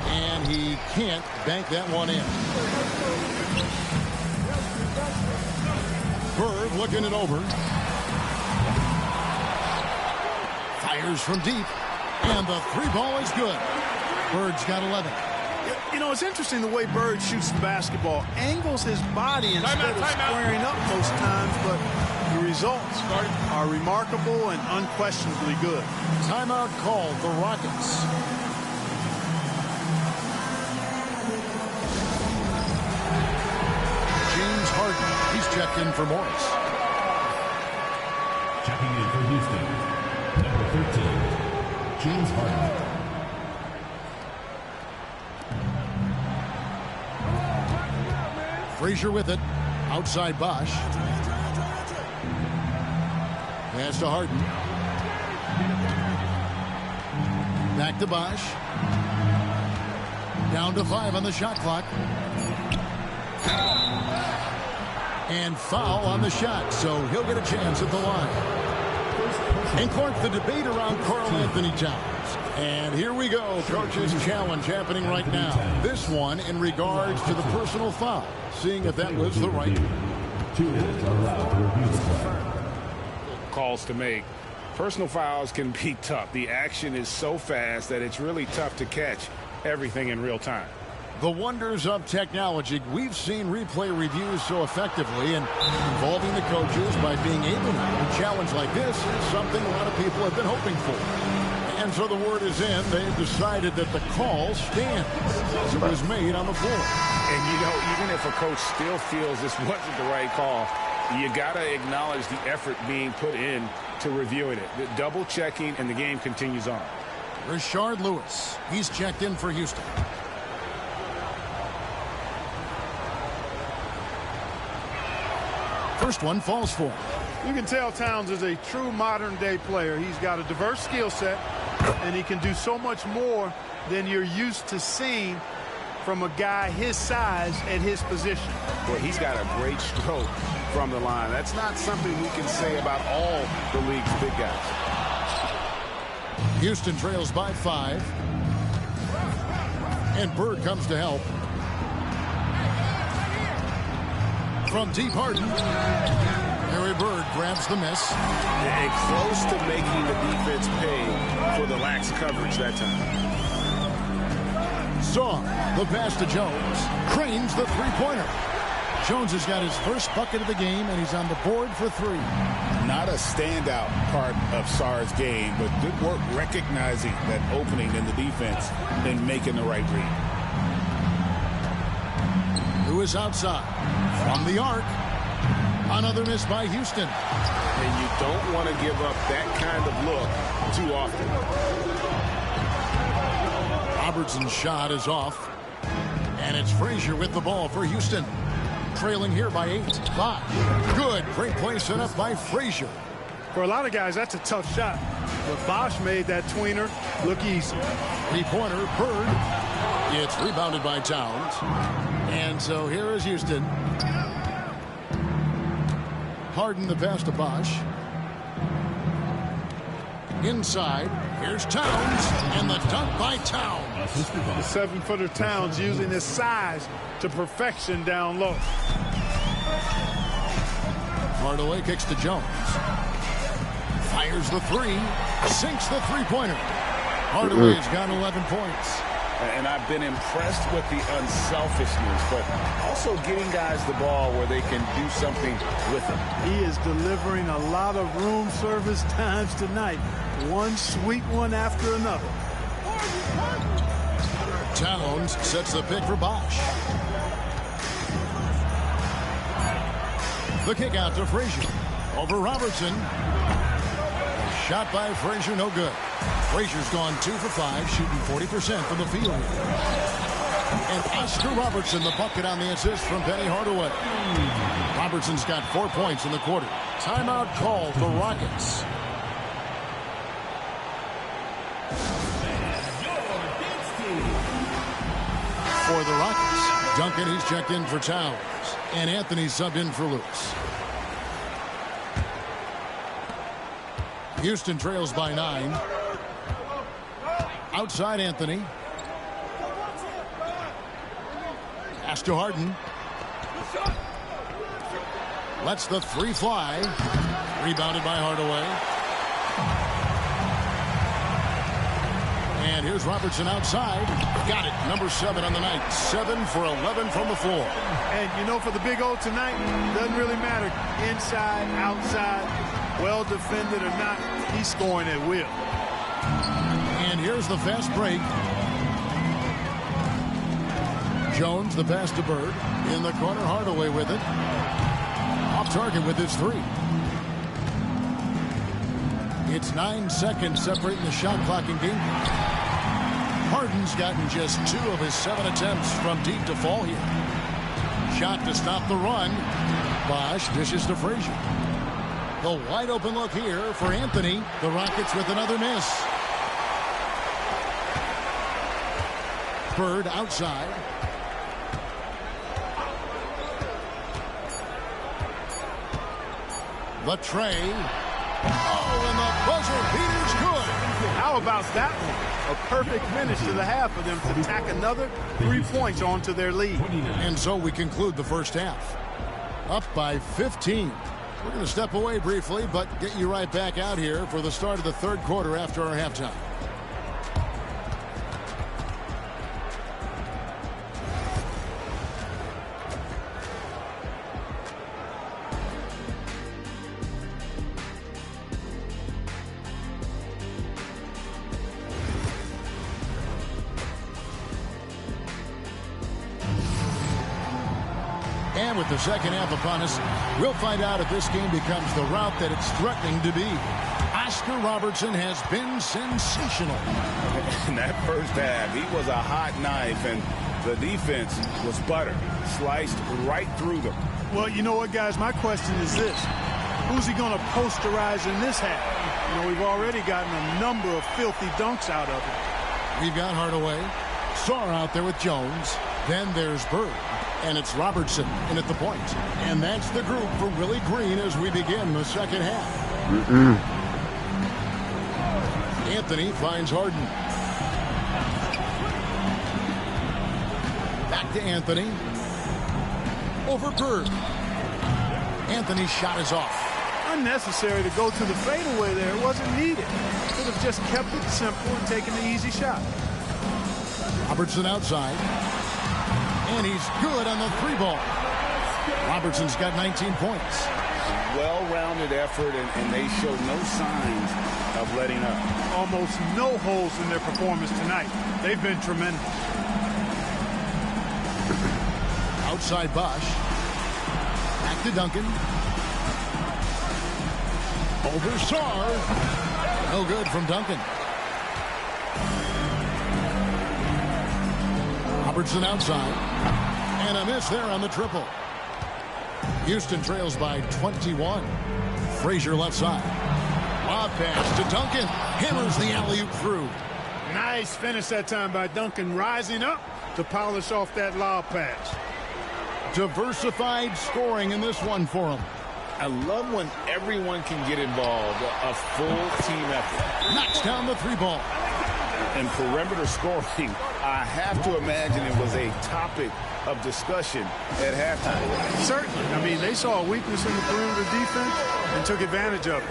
and he can't bank that one in. Bird looking it over. Fires from deep, and the three ball is good. Bird's got 11. You know, it's interesting the way Bird shoots the basketball. Angles his body instead of squaring up most times, but the results are remarkable and unquestionably good. Timeout called the Rockets. James Harden, he's checked in for Morris. Checking in for Houston, number 13, James Harden. Frazier with it. Outside Bosch. Pass to Harden. Back to Bosch. Down to 5 on the shot clock. And foul on the shot, so he'll get a chance at the line. And Clark, the debate around Karl Anthony Towns. And here we go, coach's challenge happening right now. This one in regards to the personal foul, seeing if that was the right. 2 minutes are allowed to review the play. Calls to make. Personal fouls can be tough. The action is so fast that it's really tough to catch everything in real time. The wonders of technology. We've seen replay reviews so effectively, and involving the coaches by being able to challenge like this is something a lot of people have been hoping for. And so the word is in. They've decided that the call stands as it was made on the floor. And, you know, even if a coach still feels this wasn't the right call, you got to acknowledge the effort being put in to reviewing it. The double checking, and the game continues on. Rashard Lewis. He's checked in for Houston. First one falls for him. You can tell Towns is a true modern-day player. He's got a diverse skill set, and he can do so much more than you're used to seeing from a guy his size at his position. Well, he's got a great stroke from the line. That's not something we can say about all the league's big guys. Houston trails by 5. And Bird comes to help. From deep, Harden. Harry Bird grabs the miss. And close to making the defense pay for the lax coverage that time. Saw the pass to Jones. Cranes the three-pointer. Jones has got his first bucket of the game, and he's on the board for 3. Not a standout part of Sarr's game, but good work recognizing that opening in the defense and making the right read. Who is outside? From the arc. Another miss by Houston. And you don't want to give up that kind of look too often. Robertson's shot is off. And it's Frazier with the ball for Houston. Trailing here by 8. 5. Good. Great play set up by Frazier. For a lot of guys, that's a tough shot. But Bosch made that tweener look easy. Three-pointer, Bird. It's rebounded by Towns. And so here is Houston. Harden the pass to Bosch. Inside, here's Towns, and the dunk by Towns. The 7-footer Towns using his size to perfection down low. Hardaway kicks to Jones. Fires the three, sinks the three-pointer. Hardaway's got 11 points. And I've been impressed with the unselfishness, but also getting guys the ball where they can do something with it. He is delivering a lot of room service times tonight. One sweet one after another. Towns sets the pick for Bosch. The kick out to Frazier. Over Robertson. Shot by Frazier, no good. Frazier's gone 2 for 5, shooting 40% from the field. And Oscar Robertson, the bucket on the assist from Penny Hardaway. Robertson's got 4 points in the quarter. Timeout called the Rockets. For the Rockets, Duncan, he's checked in for Towns. And Anthony's subbed in for Lewis. Houston trails by 9. Outside Anthony. Pass to Harden. Lets the three fly. Rebounded by Hardaway. And here's Robertson outside. Got it. Number 7 on the night. 7 for 11 from the floor. And, you know, for the Big O tonight, doesn't really matter. Inside, outside, well defended or not, he's scoring at will. And here's the fast break. Jones, the pass to Bird. In the corner, Hardaway with it. Off target with his three. It's 9 seconds separating the shot clock in game. Harden's gotten just 2 of his 7 attempts from deep to fall here. Shot to stop the run. Bosch dishes to Frazier. The wide open look here for Anthony. The Rockets with another miss. Bird outside. The tray. Oh, and the buzzer beater's good. How about that one? A perfect finish to the half for them to tack another 3 points onto their lead. And so we conclude the first half. Up by 15. We're going to step away briefly, but get you right back out here for the start of the third quarter after our halftime. And with the second half upon us, we'll find out if this game becomes the route that it's threatening to be. Oscar Robertson has been sensational. In that first half, he was a hot knife, and the defense was butter. Sliced right through them. Well, you know what, guys? My question is this. Who's he going to posterize in this half? You know, we've already gotten a number of filthy dunks out of him. We've got Hardaway. Sarr out there with Jones. Then there's Bird. And it's Robertson in at the point. And that's the group for Willie Green as we begin the second half. Anthony finds Harden. Back to Anthony. Over Bird. Anthony's shot is off. Unnecessary to go to the fadeaway there. It wasn't needed. Could have just kept it simple and taken the easy shot. Robertson outside. And he's good on the three ball. Robertson's got 19 points. Well-rounded effort, and they show no signs of letting up. Almost no holes in their performance tonight. They've been tremendous. Outside Bosch. Back to Duncan. Over Sarr. No good from Duncan. Robertson outside. And a miss there on the triple. Houston trails by 21. Frazier left side. Lob pass to Duncan. Hammers the alley-oop through. Nice finish that time by Duncan, rising up to polish off that lob pass. Diversified scoring in this one for him. I love when everyone can get involved, a full team effort. Knocks down the three ball. And perimeter scoring, I have to imagine it was a topic of discussion at halftime. Certainly. I mean, they saw a weakness in the perimeter defense and took advantage of it.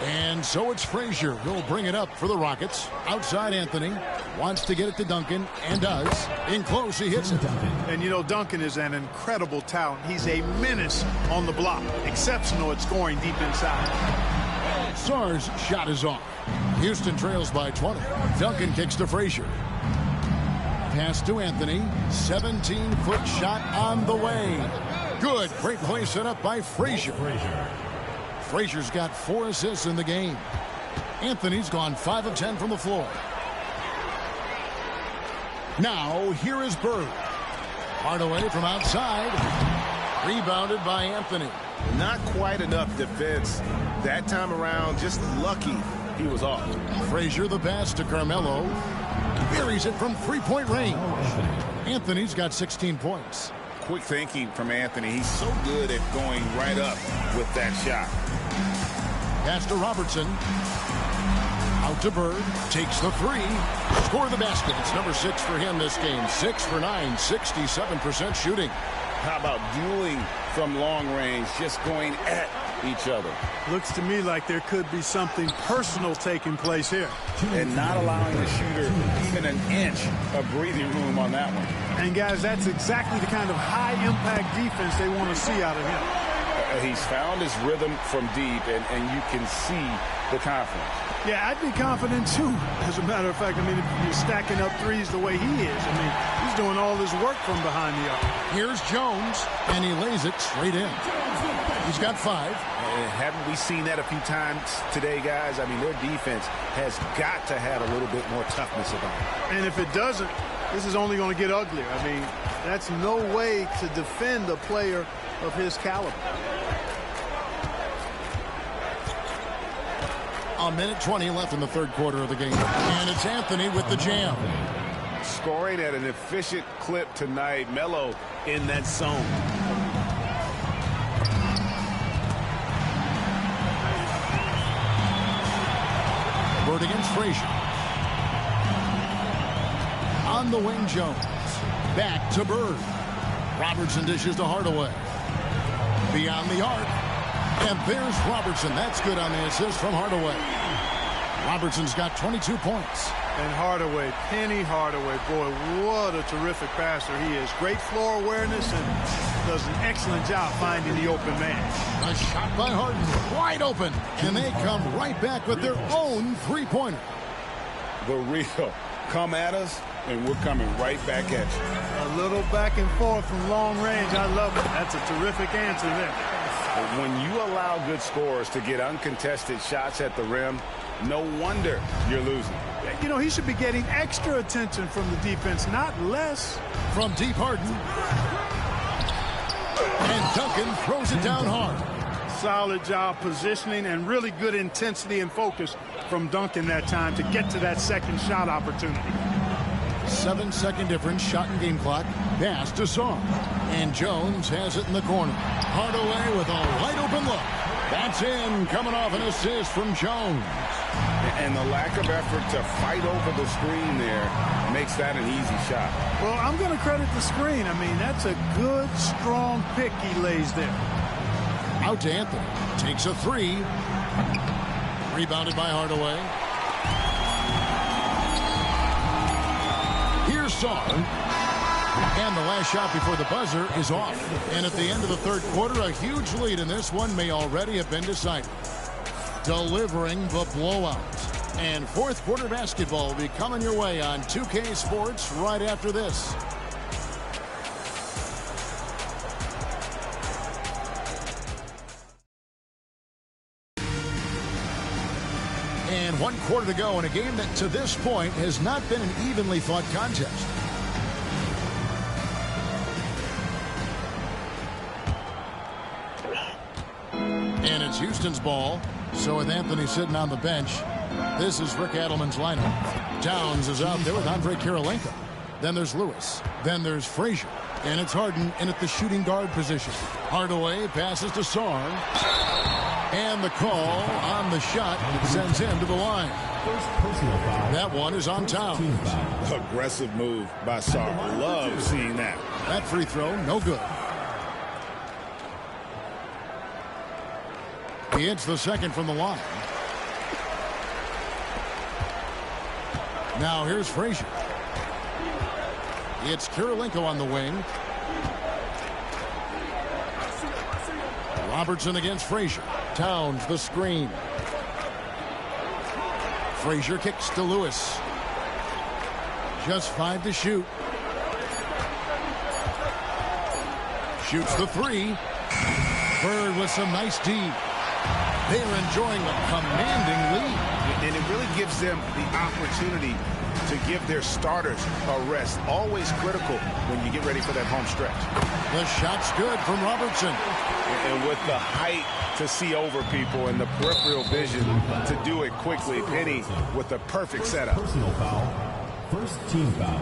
And so it's Frazier who'll bring it up for the Rockets. Outside Anthony. Wants to get it to Duncan, and does. In close, he hits it. And, you know, Duncan is an incredible talent. He's a menace on the block. Exceptional at scoring deep inside. Sarr's shot is off. Houston trails by 20. Duncan kicks to Frazier. Pass to Anthony. 17-foot shot on the way. Good. Great play set up by Frazier. Frazier's got 4 assists in the game. Anthony's gone 5 of 10 from the floor. Now, here is Bird. Hardaway from outside. Rebounded by Anthony. Not quite enough defense that time around. Just lucky he was off. Frazier the pass to Carmelo. Buries it from three-point range. Anthony's got 16 points. Quick thinking from Anthony. He's so good at going right up with that shot. Pass to Robertson. Out to Bird. Takes the three. Score the basket. It's number 6 for him this game. 6 for 9. 67% shooting. How about dueling from long range, just going at each other? Looks to me like there could be something personal taking place here. And not allowing the shooter even an inch of breathing room on that one. And, guys, that's exactly the kind of high-impact defense they want to see out of him. He's found his rhythm from deep, and you can see the confidence. Yeah, I'd be confident, too. As a matter of fact, I mean, if you're stacking up threes the way he is, I mean, he's doing all this work from behind the arc. Here's Jones, and he lays it straight in. He's got 5. Haven't we seen that a few times today, guys? I mean, their defense has got to have a little bit more toughness about it. And if it doesn't, this is only going to get uglier. I mean, that's no way to defend a player of his caliber. A minute 20 left in the third quarter of the game. And it's Anthony with the jam. Scoring at an efficient clip tonight. Melo in that zone. Bird against Frazier. On the wing, Jones. Back to Bird. Robertson dishes to Hardaway. Beyond the arc. And there's Robertson. That's good on the assist from Hardaway. Robertson's got 22 points. And Hardaway, Penny Hardaway, boy, what a terrific passer he is. Great floor awareness and does an excellent job finding the open man. A shot by Harden, wide open. And they come right back with their own three-pointer. The real. Come at us, and we're coming right back at you. A little back and forth from long range. I love it. That's a terrific answer there. When you allow good scorers to get uncontested shots at the rim, no wonder you're losing. You know, he should be getting extra attention from the defense, not less. From deep, Harden. And Duncan throws it down hard. Solid job positioning and really good intensity and focus from Duncan that time to get to that second shot opportunity. 7-second difference, shot and game clock. Pass to Sarr. And Jones has it in the corner. Hardaway with a wide open look. That's in, coming off an assist from Jones. And the lack of effort to fight over the screen there makes that an easy shot. Well, I'm going to credit the screen. I mean, that's a good, strong pick he lays there. Out to Anthony. Takes a three. Rebounded by Hardaway. Here's Sarr. And the last shot before the buzzer is off. And at the end of the third quarter, a huge lead in this one may already have been decided. Delivering the blowout. And fourth quarter basketball will be coming your way on 2K Sports right after this. And 1 quarter to go in a game that to this point has not been an evenly fought contest. And It's Houston's ball. So with Anthony sitting on the bench, this is Rick Adelman's lineup. Downs is out there with Andre Kirilenko. Then there's Lewis. Then there's Frazier. And it's Harden in at the shooting guard position. Hardaway passes to Sarr. And the call on the shot sends him to the line. That one is on Towns. Aggressive move by Sarr. Love seeing that. That free throw, no good. He hits the second from the line. Now here's Frazier. It's Kirilenko on the wing. Robertson against Frazier. Towns the screen. Frazier kicks to Lewis. Just 5 to shoot. Shoots the 3. Bird with some nice D. They're enjoying a commanding lead. And it really gives them the opportunity to give their starters a rest. Always critical when you get ready for that home stretch. The shot's good from Robertson. And with the height to see over people and the peripheral vision to do it quickly, Penny with the perfect setup. Personal foul. First team foul.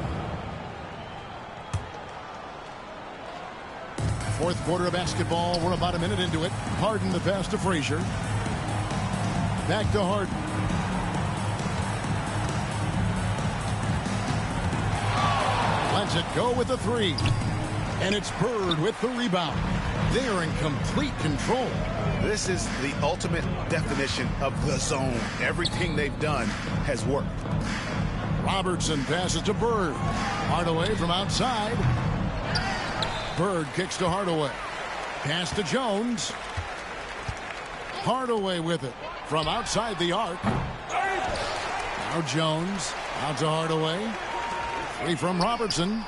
Fourth quarter of basketball. We're about a minute into it. Harden the pass to Frazier. Back to Harden. Lets it go with the 3. And it's Bird with the rebound. They are in complete control. This is the ultimate definition of the zone. Everything they've done has worked. Robertson passes to Bird. Hardaway from outside. Bird kicks to Hardaway. Pass to Jones. Hardaway with it from outside the arc. Now Jones out to Hardaway. 3 from Robertson.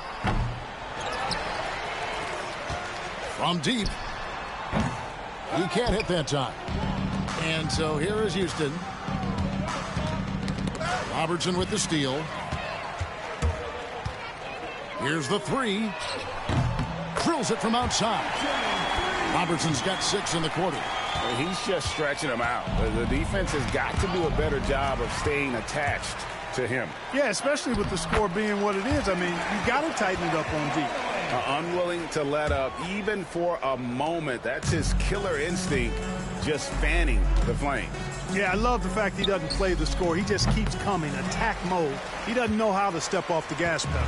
From deep. He can't hit that time. And so here is Houston. Robertson with the steal. Here's the 3. Drills it from outside. Robertson's got 6 in the quarter. He's just stretching them out. The defense has got to do a better job of staying attached to him. Yeah, especially with the score being what it is. I mean, you got to tighten it up on deep. Unwilling to let up even for a moment. That's his killer instinct, just fanning the flame. Yeah, I love the fact he doesn't play the score. He just keeps coming, attack mode. He doesn't know how to step off the gas pedal.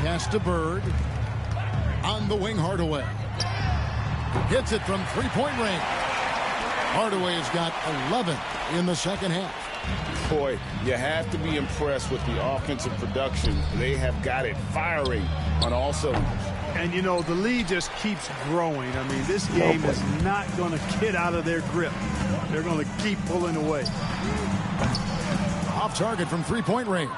Pass to Bird. On the wing, Hardaway. Hits it from three-point range. Hardaway has got 11 in the second half. Boy, you have to be impressed with the offensive production. They have got it firing on all cylinders. And, you know, the lead just keeps growing. I mean, this game is not going to get out of their grip. They're going to keep pulling away. Off target from three-point range.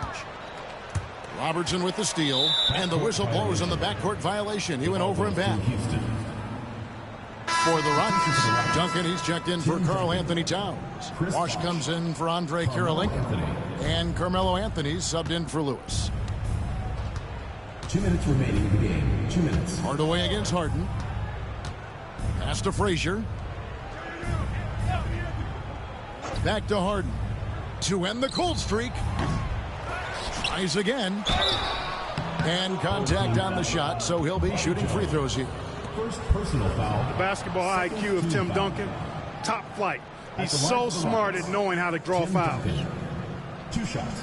Robertson with the steal. And the whistle blows on the backcourt violation. He went over and back. For the Rockets, Duncan, he's checked in for Karl Anthony Towns. Wash comes in for Andre Kirilenko. And Carmelo Anthony's subbed in for Lewis. 2 minutes remaining in the game. 2 minutes. Hardaway against Harden. Pass to Frazier. Back to Harden. To end the cold streak. Tries again. And contact on the shot, so he'll be shooting free throws here. First personal foul. The basketball IQ of Tim Duncan, top flight. He's so smart at knowing how to draw fouls. 2 shots.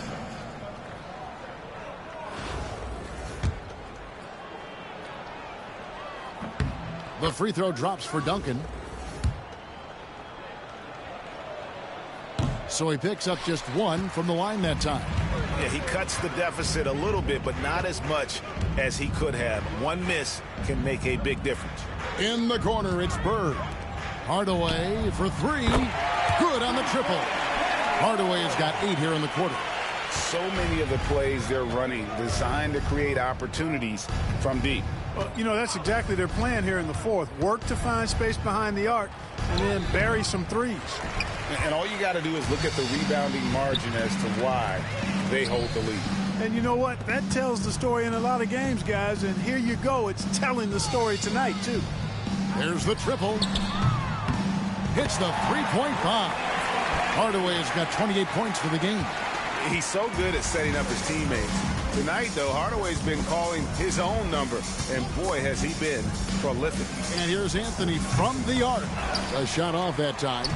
The free throw drops for Duncan. So he picks up just 1 from the line that time. Yeah, he cuts the deficit a little bit, but not as much as he could have. One miss can make a big difference. In the corner, it's Bird. Hardaway for 3. Good on the triple. Hardaway has got 8 here in the quarter. So many of the plays they're running designed to create opportunities from deep. Well, you know, that's exactly their plan here in the fourth. Work to find space behind the arc and then bury some threes. And all you got to do is look at the rebounding margin as to why they hold the lead. And you know what? That tells the story in a lot of games, guys. And here you go. It's telling the story tonight, too. There's the triple. hits the three-point bomb. Hardaway has got 28 points for the game. He's so good at setting up his teammates. Tonight, though, Hardaway's been calling his own number, and boy, has he been prolific. And here's Anthony from the arc. A shot off that time.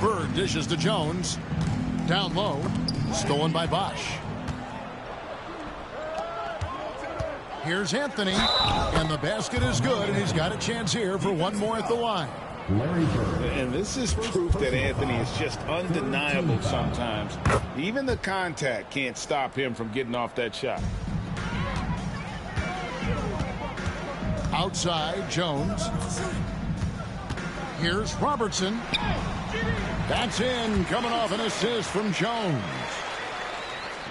Bird dishes to Jones. Down low. Stolen by Bosch. Here's Anthony. And the basket is good, and he's got a chance here for one more at the line. And this is proof that Anthony is just undeniable sometimes. Even the contact can't stop him from getting off that shot. Outside, Jones. Here's Robertson. That's in, coming off an assist from Jones.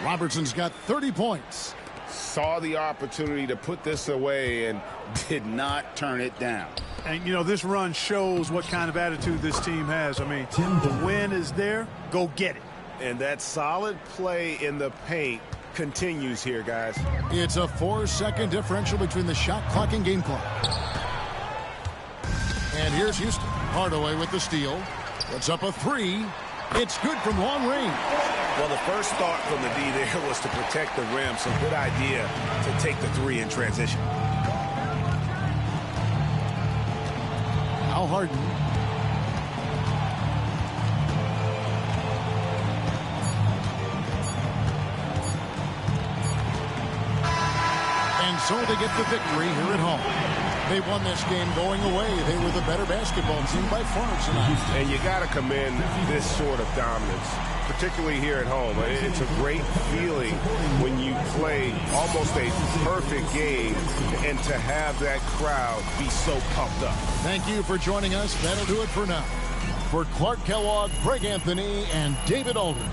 Robertson's got 30 points. Saw the opportunity to put this away and did not turn it down. And, you know, this run shows what kind of attitude this team has. I mean, the win is there. Go get it. And that solid play in the paint continues here, guys. It's a 4-second differential between the shot clock and game clock. And here's Houston. Hardaway with the steal. Puts up a three. It's good from long range. Well, the first thought from the D there was to protect the rim, so good idea to take the three in transition. Al Harden. And so they get the victory here at home. They won this game going away. They were the better basketball team by far tonight. And you got to commend this sort of dominance, particularly here at home. It's a great feeling when you play almost a perfect game and to have that crowd be so pumped up. Thank you for joining us. That'll do it for now. For Clark Kellogg, Greg Anthony, and David Aldridge.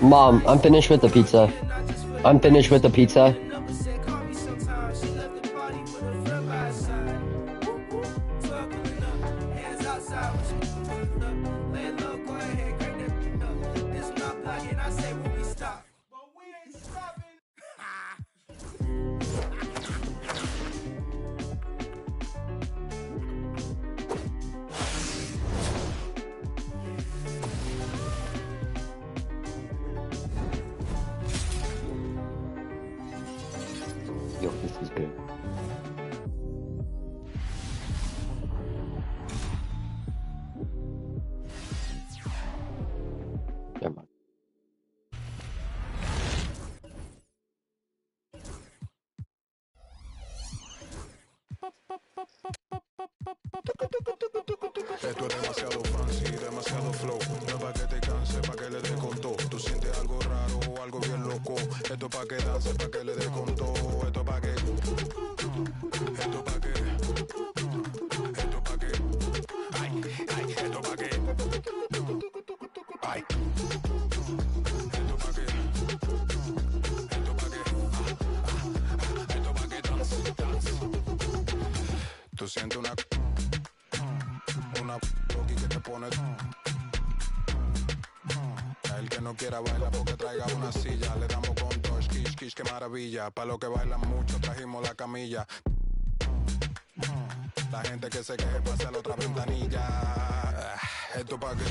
Mom, I'm finished with the pizza. I'm finished with the pizza. Yo, this is good. Never mind. Esto es demasiado fancy, demasiado flow. No es pa' que te canse, pa' que le dé con todo. Tú sientes algo raro o algo bien loco. Esto pa' que dance, pa' que le dé con todo. Esto pa' que. Esto pa' que. Esto pa' que. Ay, ay, esto pa' que. Ay. Esto pa' que. Esto pa' que. Esto pa' que dance, dance. Tú sientes una loqui que te pone. A el que no quiera bailar porque traiga una silla. Le damos con dos, kish, kish, qué maravilla. Pa' los que bailan mucho trajimos la camilla. La gente que se queje pasa a la otra ventanilla. Esto pa' qué.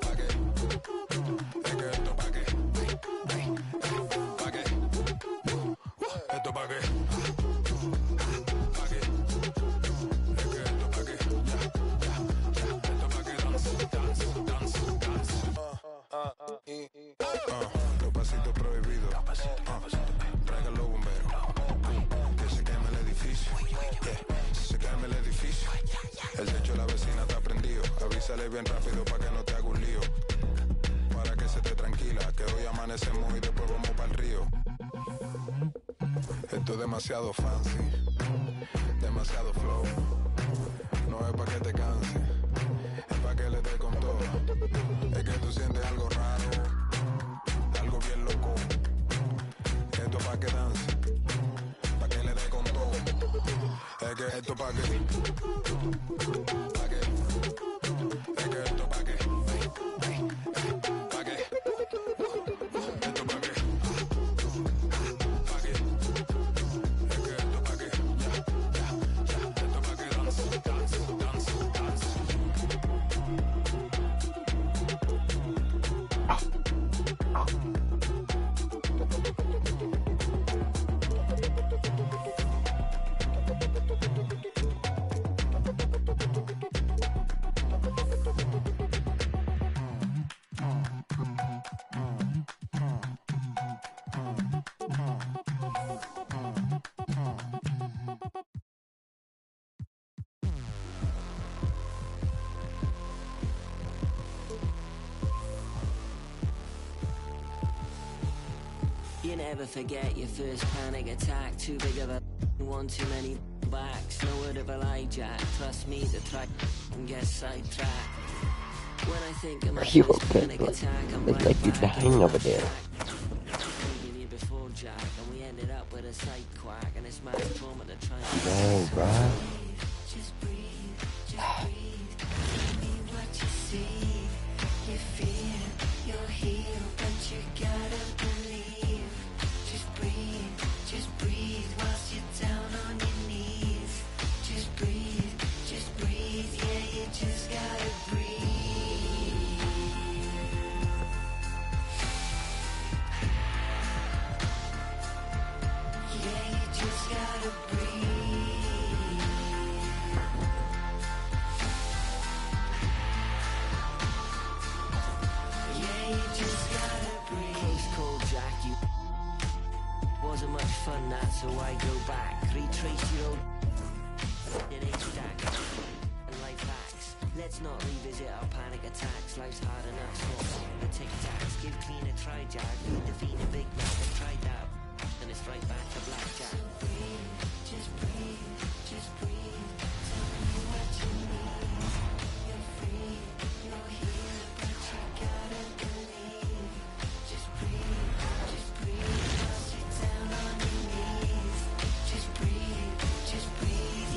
Pa' qué. Es que esto pa' qué. Pa' qué. Esto pa' qué. Los pasitos prohibidos. Traigan los bomberos. Que se queme el edificio. Se queme el edificio. El techo de la vecina está prendido. Avísale bien rápido para que no te haga un lío. Para que se esté tranquila. Que hoy amanecemos y después vamos para el río. Esto es demasiado fancy. Demasiado flow. No es para que te canse. Es para que le dé con todo. Es que tú sientes algo raro. Algo bien loco. Esto pa' que dance. Pa' que le dé con todo. Es que esto pa' que. Pa' que. Es que esto pa' que. Pa' que. Esto pa' que. Pa' que. Es que esto pa' que. never forget your first panic attack. Too big of a one, too many backs. No word of a lie, Jack. Trust me, the track and get sidetracked. When I think of my Are you first okay? panic attack, I'm Like right you're back dying in over the there. track. Leaving you before Jack, and we ended up with a side quack, and it's my trauma to try and No, bruh. just breathe, just breathe. Tell me what you see. You feel you're healed, but you gotta believe. Just breathe whilst you're down on your knees. Just breathe, yeah, you just gotta breathe. Yeah, you just gotta breathe. Yeah, you just gotta breathe. Close call, Jack, you wasn't much fun that, so I go back. Retrace your old in a stack and life hacks. Let's not revisit our panic attacks. Life's hard enough, so the tic-tacs. Give clean a try, Jack. Feed the fiend a Big Mac. I tried that, and it's right back to blackjack. Just breathe, just breathe. Tell me what you need. You're free, you're here, but you gotta believe. Just breathe, whilst you're down on your knees. Just breathe,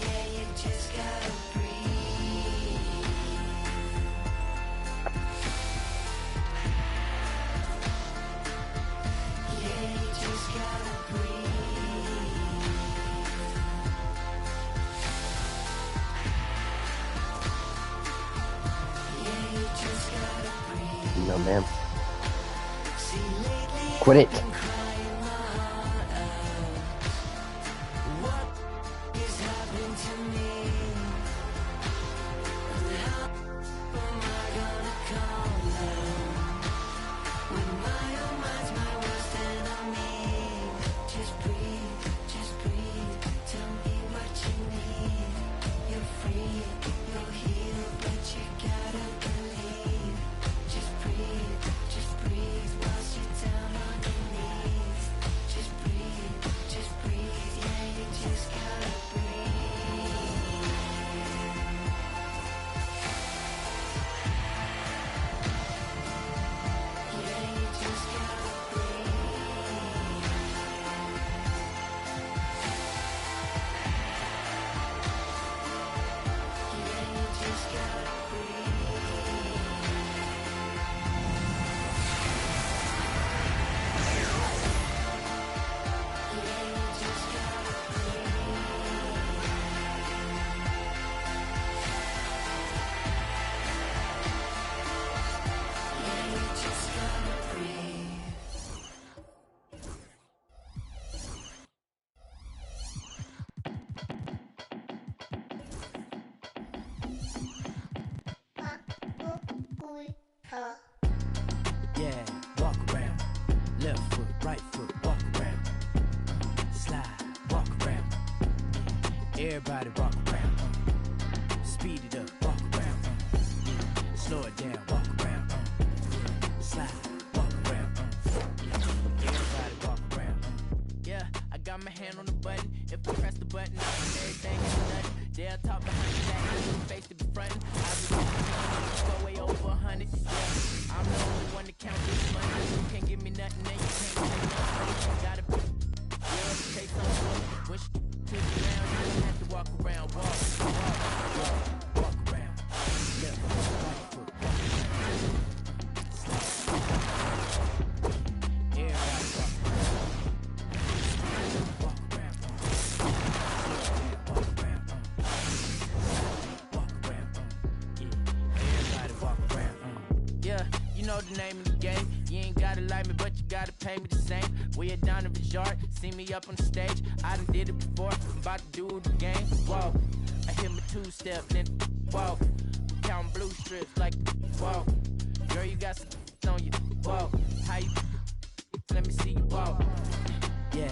yeah, you just gotta breathe. Yeah, you just gotta breathe. Yeah, you just gotta breathe. No, ma'am. See, lately Quit it. I've been crying my heart out. What is happening to me? How am I gonna calm down when my own mind's my worst enemy? Just breathe. Tell me what you need. You're free, you're healed, but you gotta believe. Just breathe whilst you're down on your knees. Just breathe, yeah, you just gotta breathe. Yeah, you just gotta breathe. Yeah, you just gotta Yeah, walk around. Left foot, right foot, walk around. Slide, walk around. Everybody walk around. Speed it up, walk around. Slow it down, walk around. Slide, walk around. Everybody walk around. Yeah, I got my hand on the button. If I press the button, I can everything is nothing. They'll talk behind your back, face to be frontin'. I be way over 100. Yeah, I'm the only one that count this money. You can't give me nothing, and you can't take nothing. You gotta be, yeah, take something. When she to the ground, you don't have to walk around. Walk around. Left foot, right foot, walk around. Slide. Everybody walk around. Walk around. Walk around. Walk around. everybody walk around. Yeah, you know the name of the game. You ain't gotta like me, but you gotta pay me the same. We at Donovan's yard, see me up on the stage. I done did it before, I'm about to do it again. Whoa, I hit my two-step, then whoa. We counting blue strips like whoa. Girl, you got some on you, whoa. How you? Let me see you, whoa. Yeah.